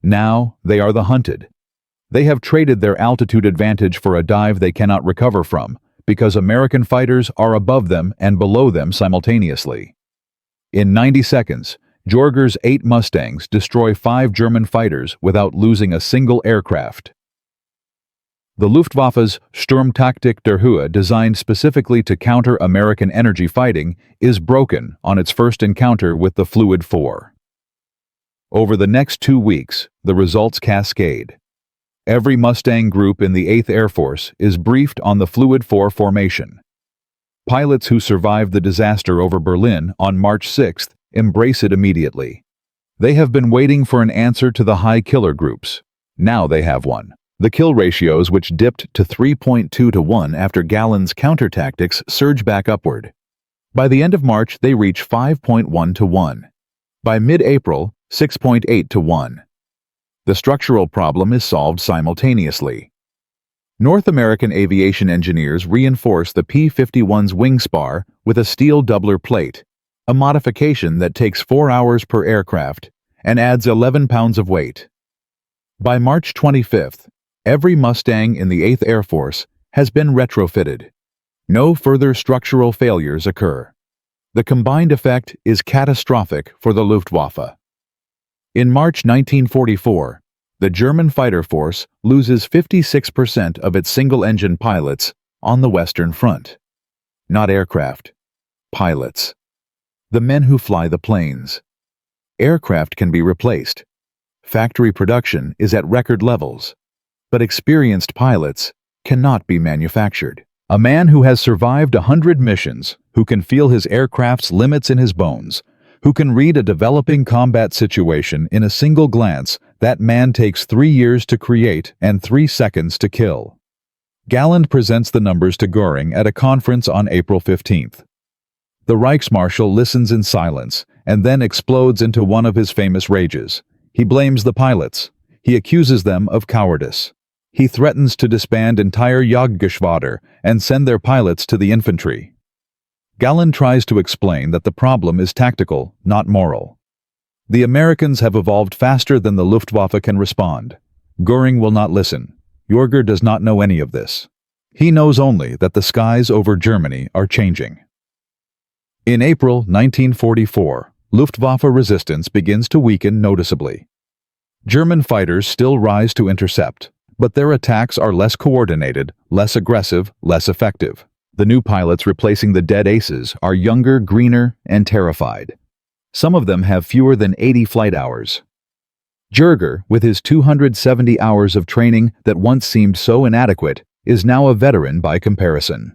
Speaker 1: Now they are the hunted. They have traded their altitude advantage for a dive they cannot recover from, because American fighters are above them and below them simultaneously. In 90 seconds, Jorger's 8 Mustangs destroy 5 German fighters without losing a single aircraft. The Luftwaffe's Sturmtaktik der Höhe, designed specifically to counter American energy fighting, is broken on its first encounter with the Fluid 4. Over the next 2 weeks, the results cascade. Every Mustang group in the 8th Air Force is briefed on the Fluid 4 formation. Pilots who survived the disaster over Berlin on March 6 embrace it immediately. They have been waiting for an answer to the high killer groups. Now they have one. The kill ratios, which dipped to 3.2 to 1 after Galland's counter-tactics, surge back upward. By the end of March, they reach 5.1 to 1. By mid-April, 6.8 to 1. The structural problem is solved simultaneously. North American aviation engineers reinforce the P-51's wing spar with a steel doubler plate, a modification that takes 4 hours per aircraft and adds 11 pounds of weight. By March 25th, every Mustang in the 8th Air Force has been retrofitted. No further structural failures occur. The combined effect is catastrophic for the Luftwaffe. In March 1944, the German fighter force loses 56% of its single-engine pilots on the Western Front. Not aircraft, Pilots. The men who fly the planes. Aircraft can be replaced. Factory production is at record levels. But experienced pilots cannot be manufactured. A man who has survived 100 missions, who can feel his aircraft's limits in his bones, who can read a developing combat situation in a single glance, that man takes 3 years to create and 3 seconds to kill. Galland presents the numbers to Göring at a conference on April 15th. The Reichsmarshal listens in silence and then explodes into one of his famous rages. He blames the pilots. He accuses them of cowardice. He threatens to disband entire Jagdgeschwader and send their pilots to the infantry. Galland tries to explain that the problem is tactical, not moral. The Americans have evolved faster than the Luftwaffe can respond. Göring will not listen. Jörger does not know any of this. He knows only that the skies over Germany are changing. In April 1944, Luftwaffe resistance begins to weaken noticeably. German fighters still rise to intercept, but their attacks are less coordinated, less aggressive, less effective. The new pilots replacing the dead aces are younger, greener, and terrified. Some of them have fewer than 80 flight hours. Jörger, with his 270 hours of training that once seemed so inadequate, is now a veteran by comparison.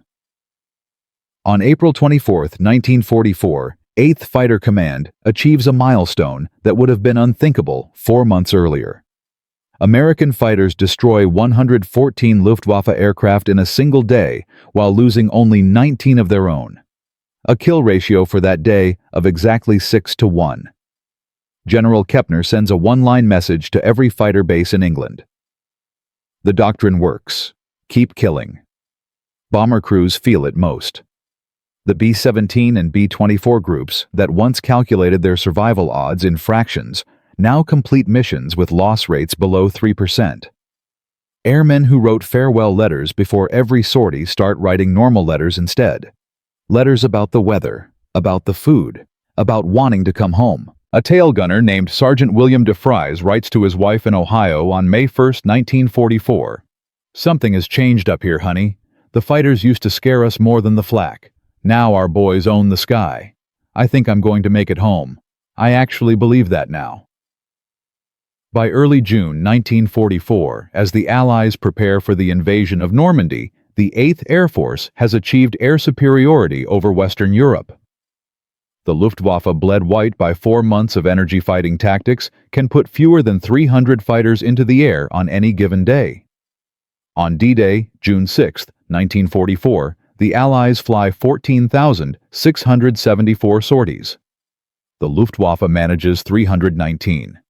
Speaker 1: On April 24, 1944, 8th Fighter Command achieves a milestone that would have been unthinkable 4 months earlier. American fighters destroy 114 Luftwaffe aircraft in a single day while losing only 19 of their own. A kill ratio for that day of exactly 6-1. General Kepner sends a one-line message to every fighter base in England. The doctrine works. Keep killing. Bomber crews feel it most. The B-17 and B-24 groups that once calculated their survival odds in fractions now complete missions with loss rates below 3%. Airmen who wrote farewell letters before every sortie start writing normal letters instead. Letters about the weather, about the food, about wanting to come home. A tail gunner named Sergeant William DeFries writes to his wife in Ohio on May 1, 1944. "Something has changed up here, honey. The fighters used to scare us more than the flak. Now our boys own the sky. I think I'm going to make it home. I actually believe that now." By early June 1944, as the Allies prepare for the invasion of Normandy, the 8th Air Force has achieved air superiority over Western Europe. The Luftwaffe, bled white by 4 months of energy fighting tactics, can put fewer than 300 fighters into the air on any given day. On D-Day, June 6, 1944, the Allies fly 14,674 sorties. The Luftwaffe manages 319.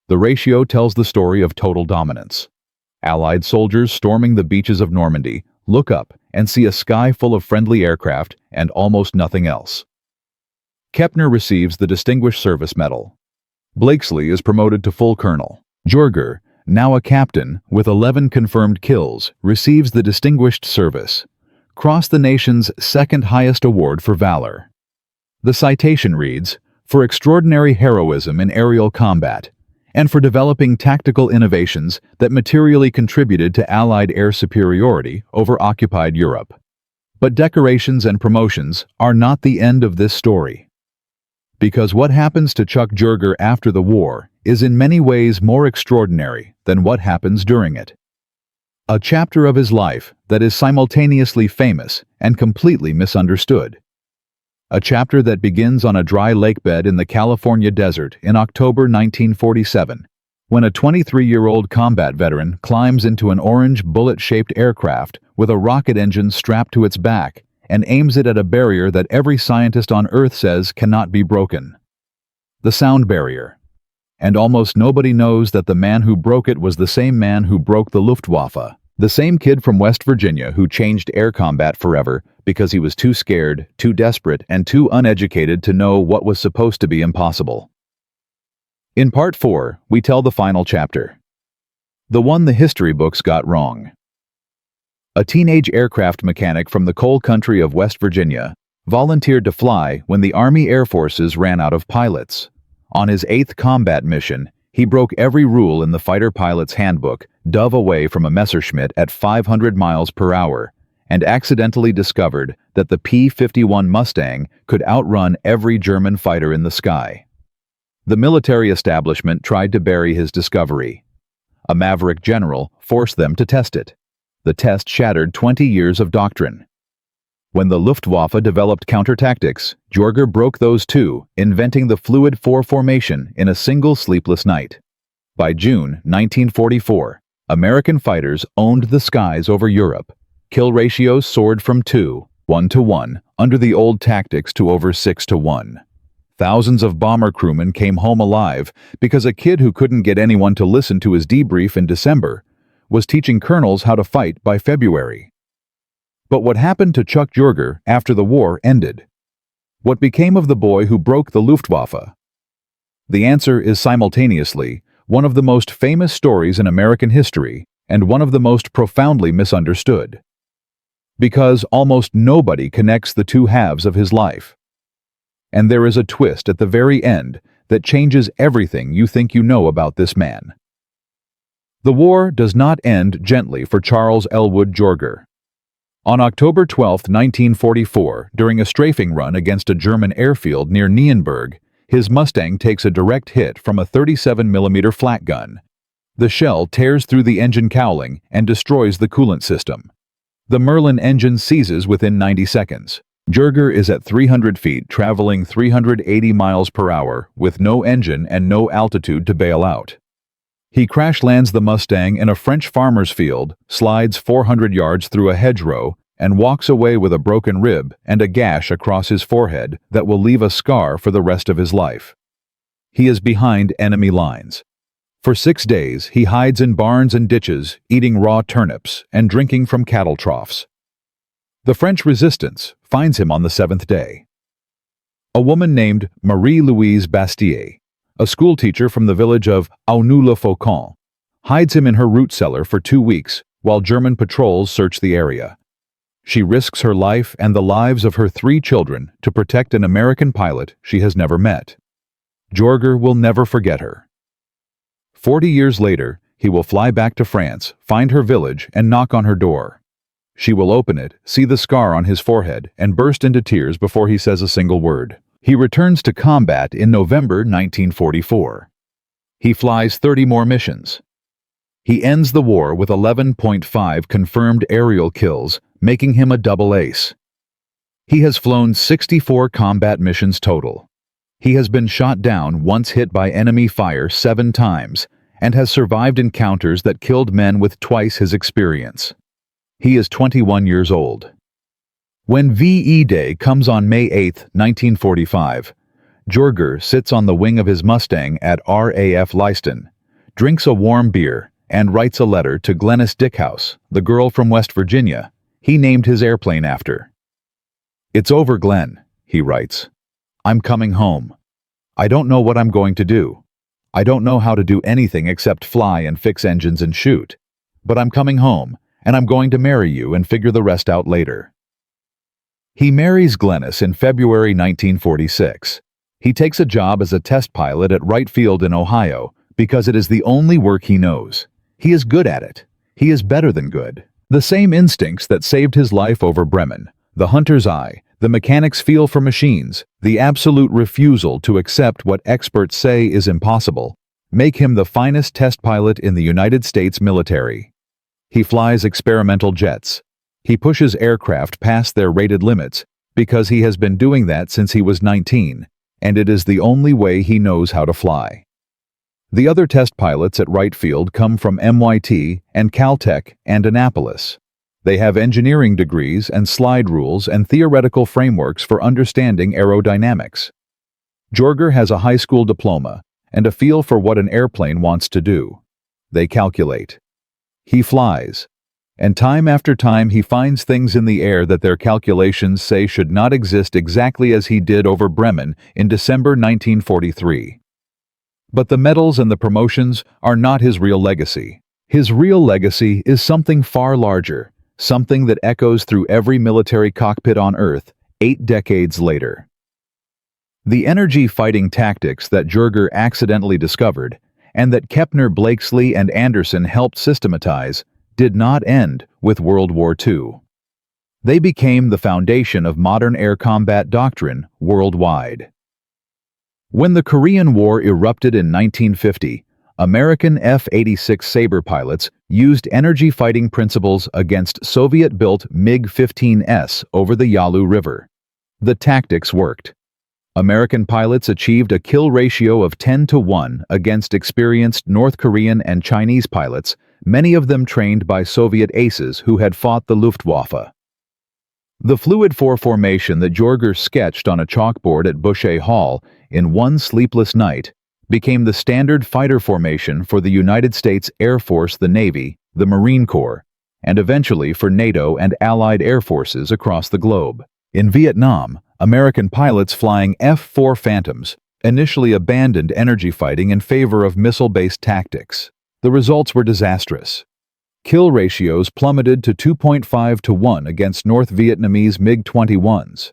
Speaker 1: The ratio tells the story of total dominance. Allied soldiers storming the beaches of Normandy look up and see a sky full of friendly aircraft and almost nothing else. Kepner receives the Distinguished Service Medal. Blakesley is promoted to full colonel. Jörger, now a captain with 11 confirmed kills, receives the Distinguished Service, Cross the nation's second highest award for valor. The citation reads, "For extraordinary heroism in aerial combat, and for developing tactical innovations that materially contributed to Allied air superiority over occupied Europe." But decorations and promotions are not the end of this story. Because what happens to Chuck Jörger after the war is in many ways more extraordinary than what happens during it. A chapter of his life that is simultaneously famous and completely misunderstood. A chapter that begins on a dry lake bed in the California desert in October 1947, when a 23-year-old combat veteran climbs into an orange bullet-shaped aircraft with a rocket engine strapped to its back and aims it at a barrier that every scientist on Earth says cannot be broken. The sound barrier. And almost nobody knows that the man who broke it was the same man who broke the Luftwaffe. The same kid from West Virginia who changed air combat forever because he was too scared, too desperate, and too uneducated to know what was supposed to be impossible. In Part 4, we tell the final chapter. The one the history books got wrong. A teenage aircraft mechanic from the coal country of West Virginia volunteered to fly when the Army Air Forces ran out of pilots. On his 8th combat mission, he broke every rule in the fighter pilot's handbook, dove away from a Messerschmitt at 500 miles per hour, and accidentally discovered that the P-51 Mustang could outrun every German fighter in the sky. The military establishment tried to bury his discovery. A maverick general forced them to test it. The test shattered 20 years of doctrine. When the Luftwaffe developed counter-tactics, Jorger broke those too, inventing the fluid 4 formation in a single sleepless night. By June 1944, American fighters owned the skies over Europe. Kill ratios soared from 1 to 1, under the old tactics to over 6 to 1. Thousands of bomber crewmen came home alive because a kid who couldn't get anyone to listen to his debrief in December was teaching colonels how to fight by February. But what happened to Chuck Jorger after the war ended? What became of the boy who broke the Luftwaffe? The answer is simultaneously one of the most famous stories in American history and one of the most profoundly misunderstood. Because almost nobody connects the two halves of his life. And there is a twist at the very end that changes everything you think you know about this man. The war does not end gently for Charles Elwood Jorger. On October 12, 1944, during a strafing run against a German airfield near Nienburg, his Mustang takes a direct hit from a 37mm flak gun. The shell tears through the engine cowling and destroys the coolant system. The Merlin engine seizes within 90 seconds. Jorger is at 300 feet, traveling 380 miles per hour, with no engine and no altitude to bail out. He crash-lands the Mustang in a French farmer's field, slides 400 yards through a hedgerow, and walks away with a broken rib and a gash across his forehead that will leave a scar for the rest of his life. He is behind enemy lines. For 6 days, he hides in barns and ditches, eating raw turnips and drinking from cattle troughs. The French resistance finds him on the 7th day. A woman named Marie-Louise Bastier, a schoolteacher from the village of Aulnoy-le-Faucon, hides him in her root cellar for 2 weeks while German patrols search the area. She risks her life and the lives of her 3 children to protect an American pilot she has never met. Jorger will never forget her. 40 years later, he will fly back to France, find her village, and knock on her door. She will open it, see the scar on his forehead, and burst into tears before he says a single word. He returns to combat in November 1944. He flies 30 more missions. He ends the war with 11.5 confirmed aerial kills, making him a double ace. He has flown 64 combat missions total. He has been shot down once hit by enemy fire 7 times, and has survived encounters that killed men with twice his experience. He is 21 years old. When VE Day comes on May 8, 1945, Jorger sits on the wing of his Mustang at RAF Leiston, drinks a warm beer, and writes a letter to Glennis Dickhouse, the girl from West Virginia he named his airplane after. "It's over, Glenn," he writes. "I'm coming home. I don't know what I'm going to do. I don't know how to do anything except fly and fix engines and shoot. But I'm coming home, and I'm going to marry you and figure the rest out later." He marries Glennis in February 1946. He takes a job as a test pilot at Wright Field in Ohio because it is the only work he knows. He is good at it. He is better than good. The same instincts that saved his life over Bremen, the hunter's eye, the mechanic's feel for machines, the absolute refusal to accept what experts say is impossible, make him the finest test pilot in the United States military. He flies experimental jets. He pushes aircraft past their rated limits because he has been doing that since he was 19, and it is the only way he knows how to fly. The other test pilots at Wright Field come from MIT and Caltech and Annapolis. They have engineering degrees and slide rules and theoretical frameworks for understanding aerodynamics. Jorger has a high school diploma and a feel for what an airplane wants to do. They calculate. He flies. And time after time he finds things in the air that their calculations say should not exist exactly as he did over Bremen in December 1943. But the medals and the promotions are not his real legacy. His real legacy is something far larger, something that echoes through every military cockpit on Earth 8 decades later. The energy fighting tactics that Jorger accidentally discovered, and that Kepner, Blakesley, and Anderson helped systematize, did not end with World War II. They became the foundation of modern air combat doctrine worldwide. When the Korean War erupted in 1950, American F-86 Sabre pilots used energy fighting principles against Soviet-built MiG-15S over the Yalu River. The tactics worked. American pilots achieved a kill ratio of 10-1 against experienced North Korean and Chinese pilots, many of them trained by Soviet aces who had fought the Luftwaffe. The fluid four formation that Jorger sketched on a chalkboard at Boucher Hall in one sleepless night became the standard fighter formation for the United States Air Force, the Navy, the Marine Corps, and eventually for NATO and Allied air forces across the globe. In Vietnam, American pilots flying F-4 Phantoms initially abandoned energy fighting in favor of missile-based tactics. The results were disastrous. Kill ratios plummeted to 2.5-1 against North Vietnamese MiG-21s.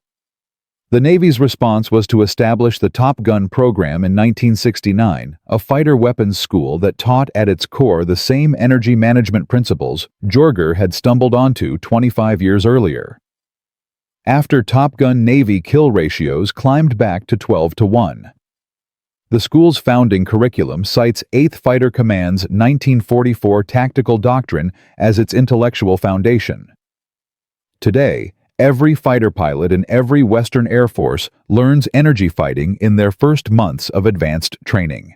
Speaker 1: The Navy's response was to establish the Top Gun program in 1969, a fighter weapons school that taught at its core the same energy management principles Jorger had stumbled onto 25 years earlier. After Top Gun, Navy kill ratios climbed back to 12-1. The school's founding curriculum cites 8th Fighter Command's 1944 tactical doctrine as its intellectual foundation. Today, every fighter pilot in every Western Air Force learns energy fighting in their first months of advanced training.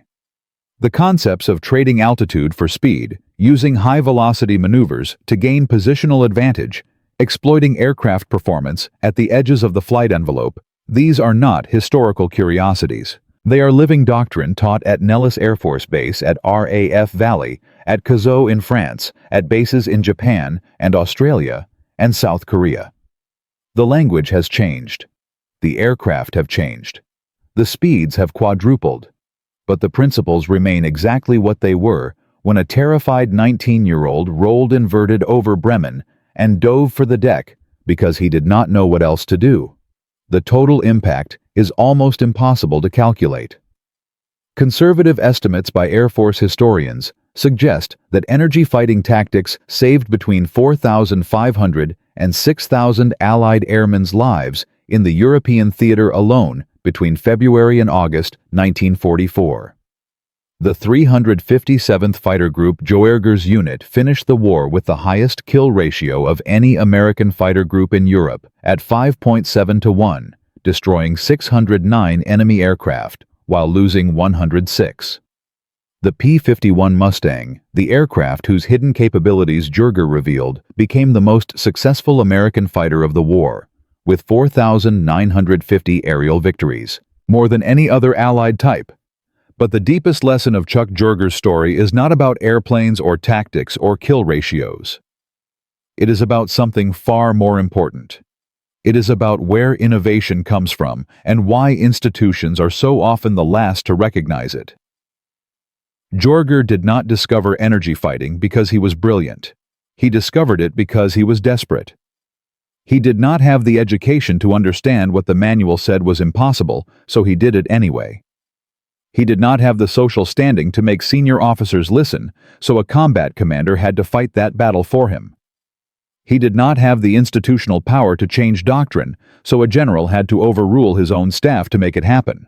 Speaker 1: The concepts of trading altitude for speed, using high-velocity maneuvers to gain positional advantage, exploiting aircraft performance at the edges of the flight envelope, these are not historical curiosities. They are living doctrine taught at Nellis Air Force Base, at RAF Valley, at Cazaux in France, at bases in Japan and Australia and South Korea. The language has changed. The aircraft have changed. The speeds have quadrupled. But the principles remain exactly what they were when a terrified 19-year-old rolled inverted over Bremen and dove for the deck because he did not know what else to do. The total impact is almost impossible to calculate. Conservative estimates by Air Force historians suggest that energy fighting tactics saved between 4,500 and 6,000 Allied airmen's lives in the European theater alone between February and August 1944. The 357th Fighter Group Joerger's unit finished the war with the highest kill ratio of any American fighter group in Europe at 5.7-1, destroying 609 enemy aircraft while losing 106. The P-51 Mustang, the aircraft whose hidden capabilities Jorger revealed, became the most successful American fighter of the war, with 4,950 aerial victories, more than any other Allied type. But the deepest lesson of Chuck Jorger's story is not about airplanes or tactics or kill ratios. It is about something far more important. It is about where innovation comes from and why institutions are so often the last to recognize it. Jorger did not discover energy fighting because he was brilliant. He discovered it because he was desperate. He did not have the education to understand what the manual said was impossible, so he did it anyway. He did not have the social standing to make senior officers listen, so a combat commander had to fight that battle for him. He did not have the institutional power to change doctrine, so a general had to overrule his own staff to make it happen.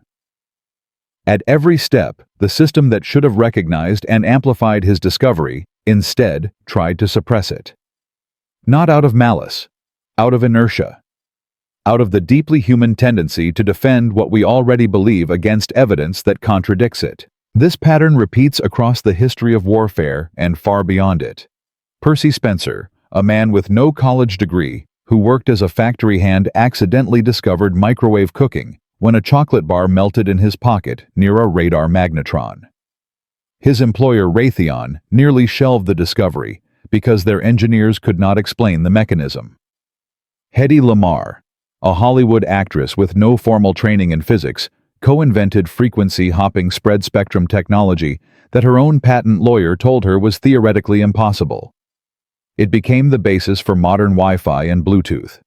Speaker 1: At every step, the system that should have recognized and amplified his discovery, instead, tried to suppress it. Not out of malice, out of inertia. Out of the deeply human tendency to defend what we already believe against evidence that contradicts it. This pattern repeats across the history of warfare and far beyond it. Percy Spencer, a man with no college degree, who worked as a factory hand, accidentally discovered microwave cooking when a chocolate bar melted in his pocket near a radar magnetron. His employer Raytheon nearly shelved the discovery because their engineers could not explain the mechanism. Hedy Lamarr, a Hollywood actress with no formal training in physics, co-invented frequency-hopping spread-spectrum technology that her own patent lawyer told her was theoretically impossible. It became the basis for modern Wi-Fi and Bluetooth.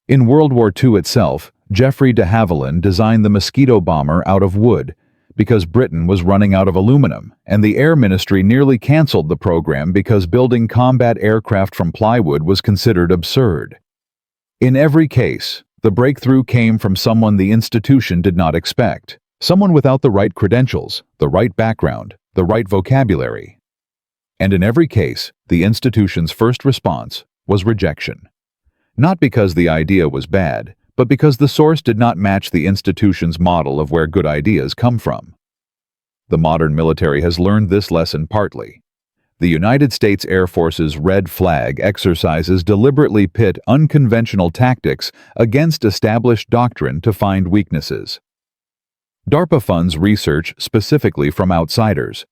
Speaker 1: In World War II itself, Geoffrey de Havilland designed the mosquito bomber out of wood because Britain was running out of aluminum, and the Air Ministry nearly canceled the program because building combat aircraft from plywood was considered absurd. In every case, the breakthrough came from someone the institution did not expect, someone without the right credentials, the right background, the right vocabulary. And in every case, the institution's first response was rejection. Not because the idea was bad, but because the source did not match the institution's model of where good ideas come from. The modern military has learned this lesson partly. The United States Air Force's Red Flag exercises deliberately pit unconventional tactics against established doctrine to find weaknesses. DARPA funds research specifically from outsiders,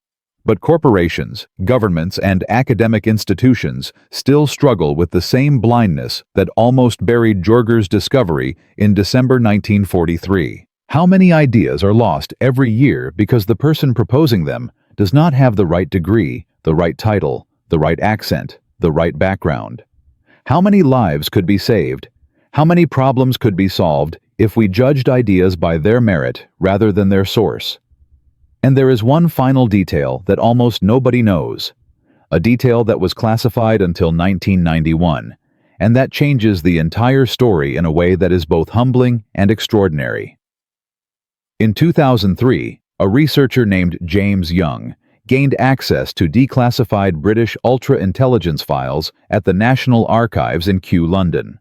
Speaker 1: but corporations, governments, and academic institutions still struggle with the same blindness that almost buried Jorger's discovery in December 1943. How many ideas are lost every year because the person proposing them does not have the right degree, the right title, the right accent, the right background? How many lives could be saved? How many problems could be solved if we judged ideas by their merit rather than their source? And there is one final detail that almost nobody knows, a detail that was classified until 1991, and that changes the entire story in a way that is both humbling and extraordinary. In 2003, a researcher named James Young gained access to declassified British ultra-intelligence files at the National Archives in Kew, London.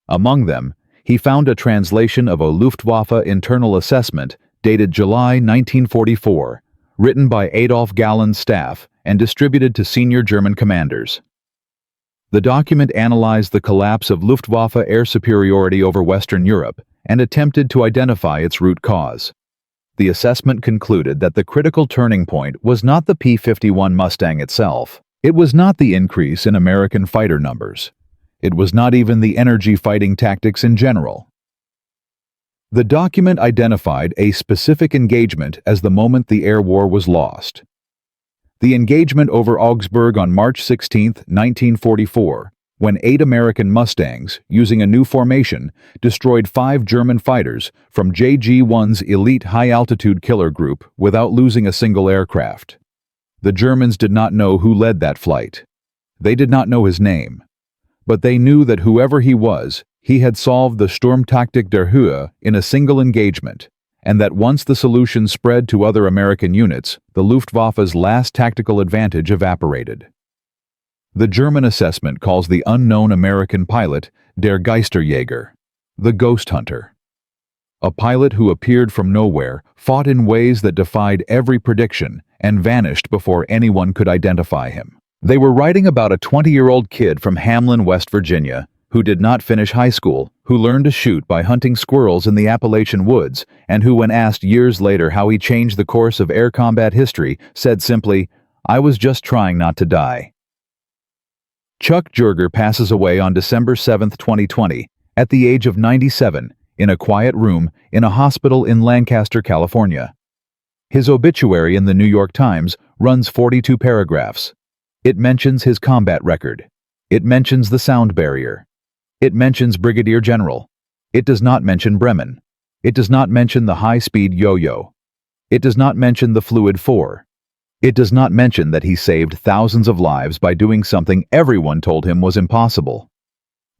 Speaker 1: Among them, he found a translation of a Luftwaffe internal assessment dated July 1944, written by Adolf Galland's staff and distributed to senior German commanders. The document analyzed the collapse of Luftwaffe air superiority over Western Europe and attempted to identify its root cause. The assessment concluded that the critical turning point was not the P-51 Mustang itself. It was not the increase in American fighter numbers. It was not even the energy fighting tactics in general. The document identified a specific engagement as the moment the air war was lost. The engagement over Augsburg on March 16, 1944, when 8 American Mustangs, using a new formation, destroyed 5 German fighters from JG-1's elite high-altitude killer group without losing a single aircraft. The Germans did not know who led that flight. They did not know his name. But they knew that whoever he was, he had solved the Sturmtaktik der Höhe in a single engagement, and that once the solution spread to other American units, the Luftwaffe's last tactical advantage evaporated. The German assessment calls the unknown American pilot Der Geisterjäger, the ghost hunter. A pilot who appeared from nowhere, fought in ways that defied every prediction, and vanished before anyone could identify him. They were writing about a 20-year-old kid from Hamlin, West Virginia, who did not finish high school, who learned to shoot by hunting squirrels in the Appalachian woods, and who, when asked years later how he changed the course of air combat history, said simply, "I was just trying not to die." Chuck Jorger passes away on December 7, 2020, at the age of 97, in a quiet room in a hospital in Lancaster, California. His obituary in the New York Times runs 42 paragraphs. It mentions his combat record. It mentions the sound barrier. It mentions Brigadier General. It does not mention Bremen. It does not mention the high-speed yo-yo. It does not mention the Fluid 4. It does not mention that he saved thousands of lives by doing something everyone told him was impossible.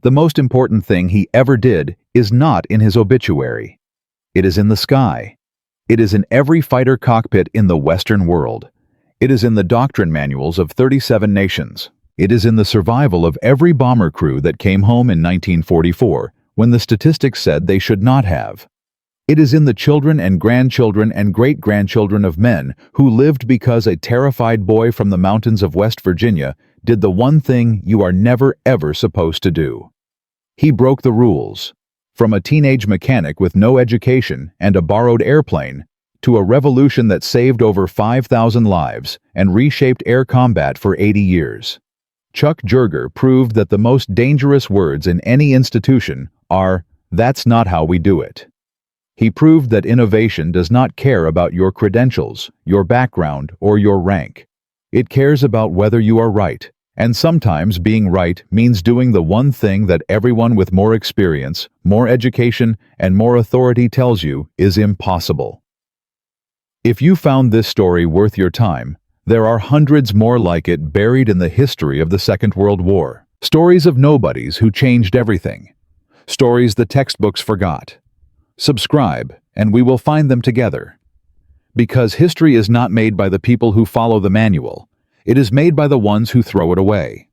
Speaker 1: The most important thing he ever did is not in his obituary. It is in the sky. It is in every fighter cockpit in the Western world. It is in the doctrine manuals of 37 nations. It is in the survival of every bomber crew that came home in 1944 when the statistics said they should not have. It is in the children and grandchildren and great-grandchildren of men who lived because a terrified boy from the mountains of West Virginia did the one thing you are never ever supposed to do. He broke the rules. From a teenage mechanic with no education and a borrowed airplane, to a revolution that saved over 5,000 lives and reshaped air combat for 80 years. Chuck Jorger proved that the most dangerous words in any institution are, "That's not how we do it." He proved that innovation does not care about your credentials, your background, or your rank. It cares about whether you are right, and sometimes being right means doing the one thing that everyone with more experience, more education, and more authority tells you is impossible. If you found this story worth your time, there are hundreds more like it buried in the history of the Second World War. Stories of nobodies who changed everything. Stories the textbooks forgot. Subscribe, and we will find them together. Because history is not made by the people who follow the manual, it is made by the ones who throw it away.